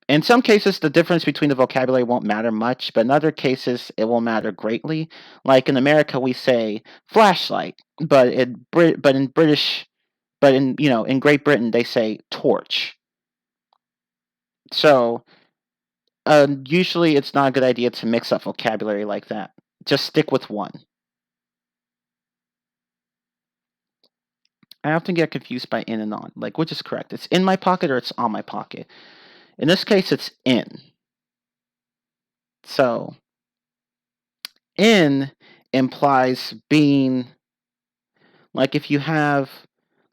in some cases, the difference between the vocabulary won't matter much, but in other cases, it will matter greatly. Like in America, we say flashlight, but in Great Britain, they say torch. So, usually it's not a good idea to mix up vocabulary like that. Just stick with one. I often get confused by in and on. Like, which is correct? It's in my pocket or it's on my pocket? In this case, it's in. So, in implies being, like, if you have,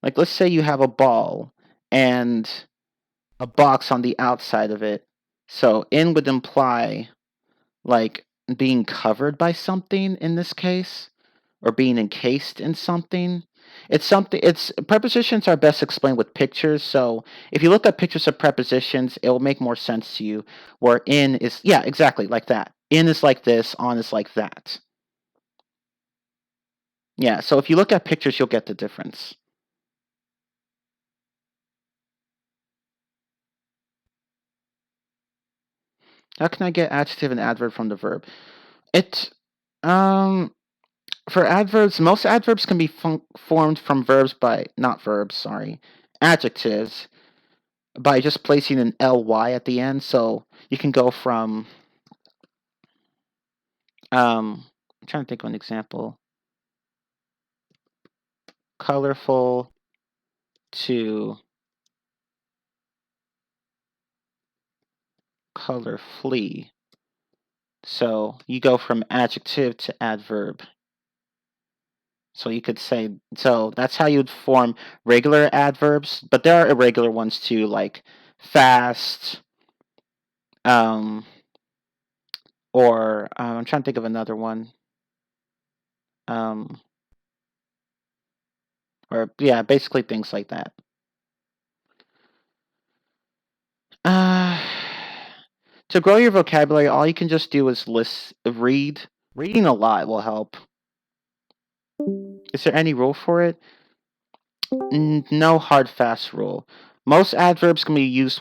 like, let's say you have a ball and a box on the outside of it. So, in would imply, like, being covered by something in this case, or being encased in something. It's prepositions are best explained with pictures. So if you look at pictures of prepositions, it will make more sense to you. Where in is, yeah, exactly like that. In is like this, on is like that. Yeah, so if you look at pictures, you'll get the difference. How can I get adjective and adverb from the verb? For adverbs, most adverbs can be formed from adjectives, by just placing an ly at the end. So you can go from, I'm trying to think of an example. Colorful to colorfully. So you go from adjective to adverb. So you could say, so that's how you'd form regular adverbs, but there are irregular ones too, like fast, or I'm trying to think of another one. Or yeah, basically things like that. To grow your vocabulary, all you can just do is read. Reading a lot will help. Is there any rule for it? No hard, fast rule. Most adverbs can be used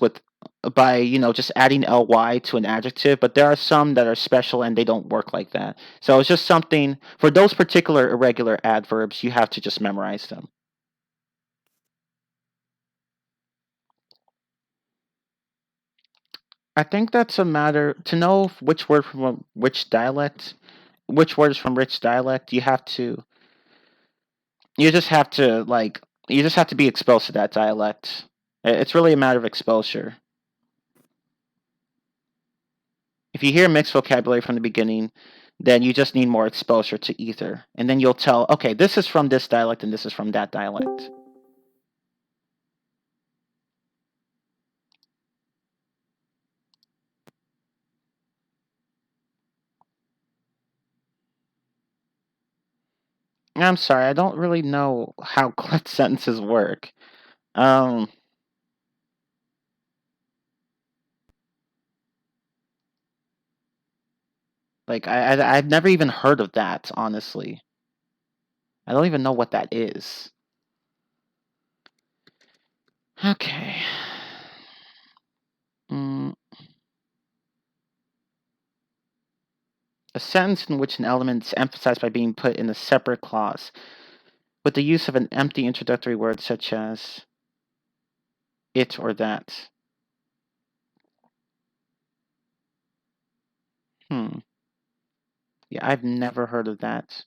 by just adding ly to an adjective, but there are some that are special and they don't work like that. So it's just something for those particular irregular adverbs, you have to just memorize them. I think that's a matter to know which word from which dialect, which word is from which dialect. You just have to you just have to be exposed to that dialect. It's really a matter of exposure. If you hear mixed vocabulary from the beginning, then you just need more exposure to either, and then you'll tell, okay, this is from this dialect and this is from that dialect. I'm sorry, I don't really know how clipped sentences work. Um, I've never even heard of that, honestly. I don't even know what that is. Okay. A sentence in which an element is emphasized by being put in a separate clause, with the use of an empty introductory word such as it or that. Yeah, I've never heard of that.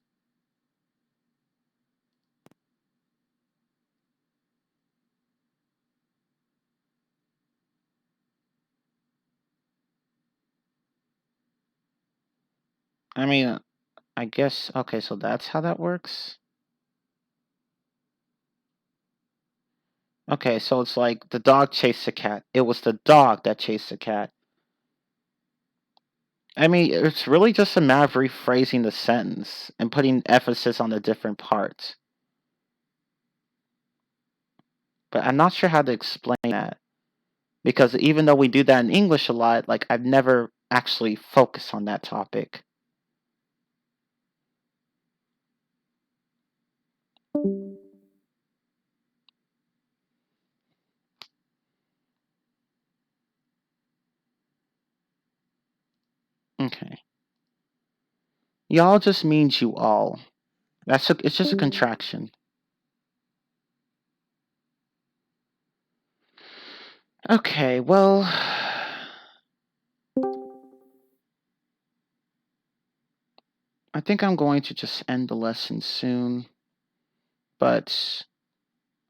I mean, I guess, okay, so that's how that works? Okay, so it's like the dog chased the cat. It was the dog that chased the cat. I mean, it's really just a matter of rephrasing the sentence and putting emphasis on the different parts. But I'm not sure how to explain that. Because even though we do that in English a lot, I've never actually focused on that topic. Okay. Y'all just means you all. It's just a contraction. Okay, well, I think I'm going to just end the lesson soon, but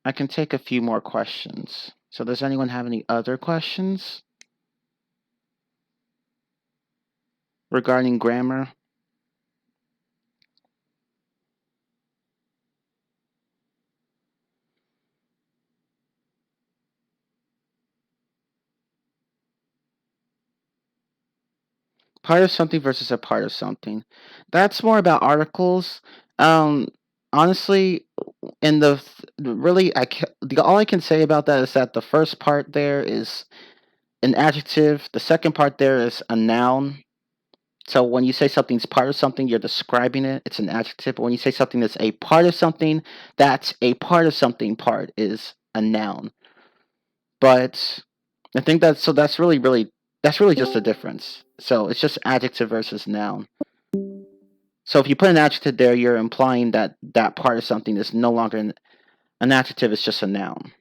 I can take a few more questions. So does anyone have any other questions regarding grammar? Part of something versus a part of something. That's more about articles. Honestly, in the really, all I can say about that is that the first part there is an adjective. The second part there is a noun. So when you say something's part of something, you're describing it. It's an adjective. But when you say something that's a part of something, that's a part of something. Part is a noun. But I think that's really just the difference. So it's just adjective versus noun. So if you put an adjective there, you're implying that that part of something is no longer an adjective, it's just a noun.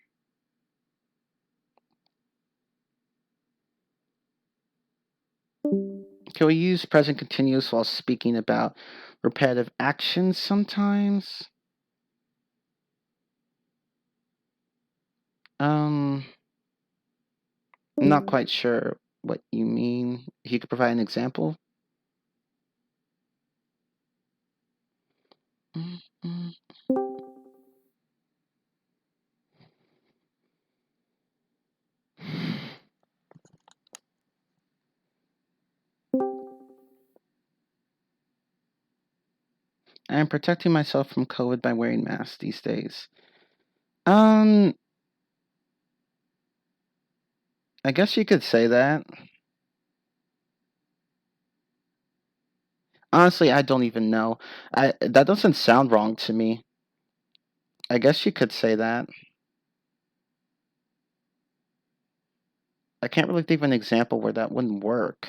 Can we use present continuous while speaking about repetitive actions sometimes? I'm not quite sure what you mean. If you could provide an example. Mm-hmm. I am protecting myself from COVID by wearing masks these days. I guess you could say that. Honestly, I don't even know. That doesn't sound wrong to me. I guess you could say that. I can't really think of an example where that wouldn't work.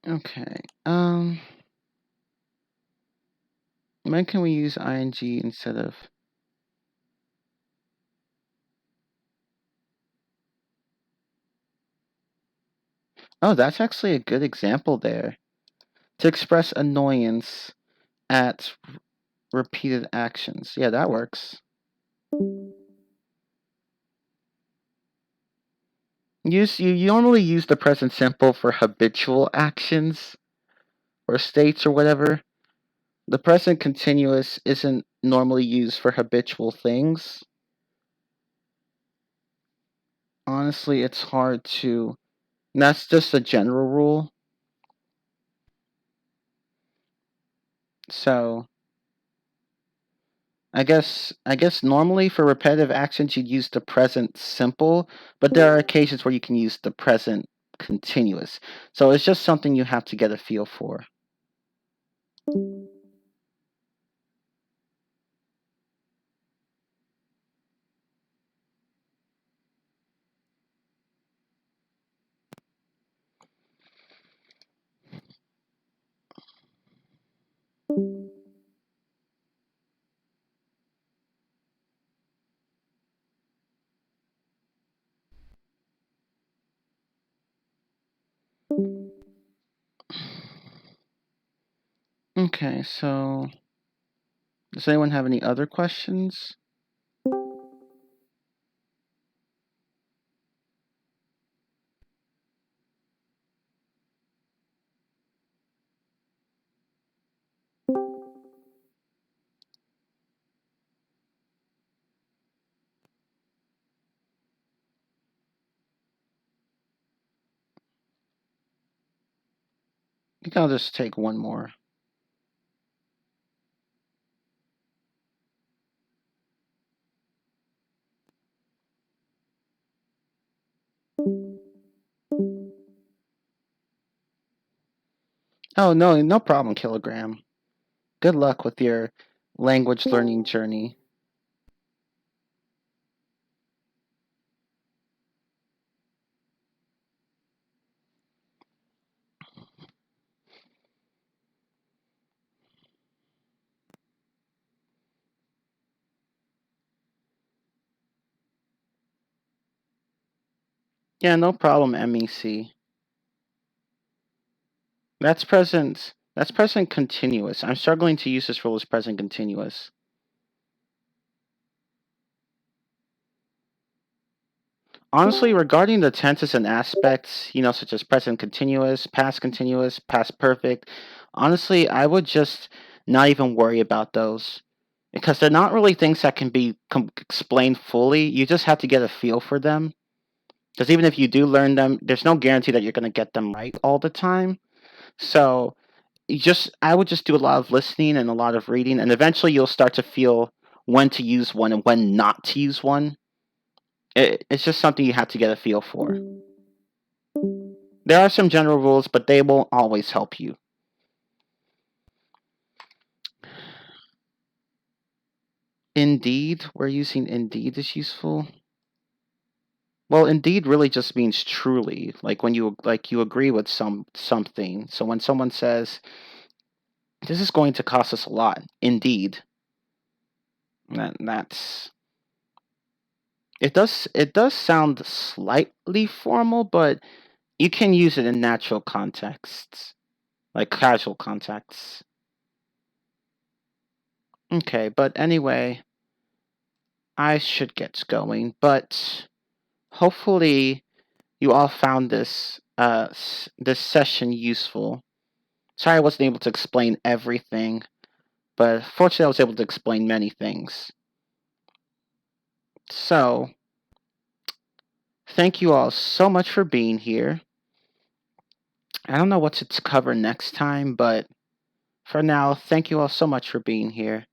Okay. When can we use ing instead of? Oh, that's actually a good example there. To express annoyance at repeated actions. Yeah, that works. You normally use the present simple for habitual actions or states or whatever. The present continuous isn't normally used for habitual things. Honestly, it's hard to. And that's just a general rule. So, I guess normally for repetitive actions you'd use the present simple, but there are occasions where you can use the present continuous. So it's just something you have to get a feel for. Okay, so does anyone have any other questions? I think I'll just take one more. Oh, no problem, Kilogram. Good luck with your language learning journey. Yeah, no problem, MEC. That's present continuous. I'm struggling to use this rule as present continuous. Honestly, regarding the tenses and aspects, such as present continuous, past perfect, honestly, I would just not even worry about those because they're not really things that can be explained fully. You just have to get a feel for them. Because even if you do learn them, there's no guarantee that you're going to get them right all the time. So I would just do a lot of listening and a lot of reading, and eventually you'll start to feel when to use one and when not to use one. It's just something you have to get a feel for. There are some general rules, but they won't always help you. Indeed, we're using indeed is useful. Well, indeed really just means truly, like when you agree with something. So when someone says, "This is going to cost us a lot," indeed, that's. It does sound slightly formal, but you can use it in natural contexts, like casual contexts. Okay, but anyway, I should get going, but hopefully you all found this this session useful. Sorry I wasn't able to explain everything, but fortunately I was able to explain many things. So, thank you all so much for being here. I don't know what to cover next time, but for now, thank you all so much for being here.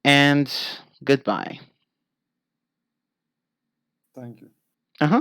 And goodbye. Thank you. Uh huh.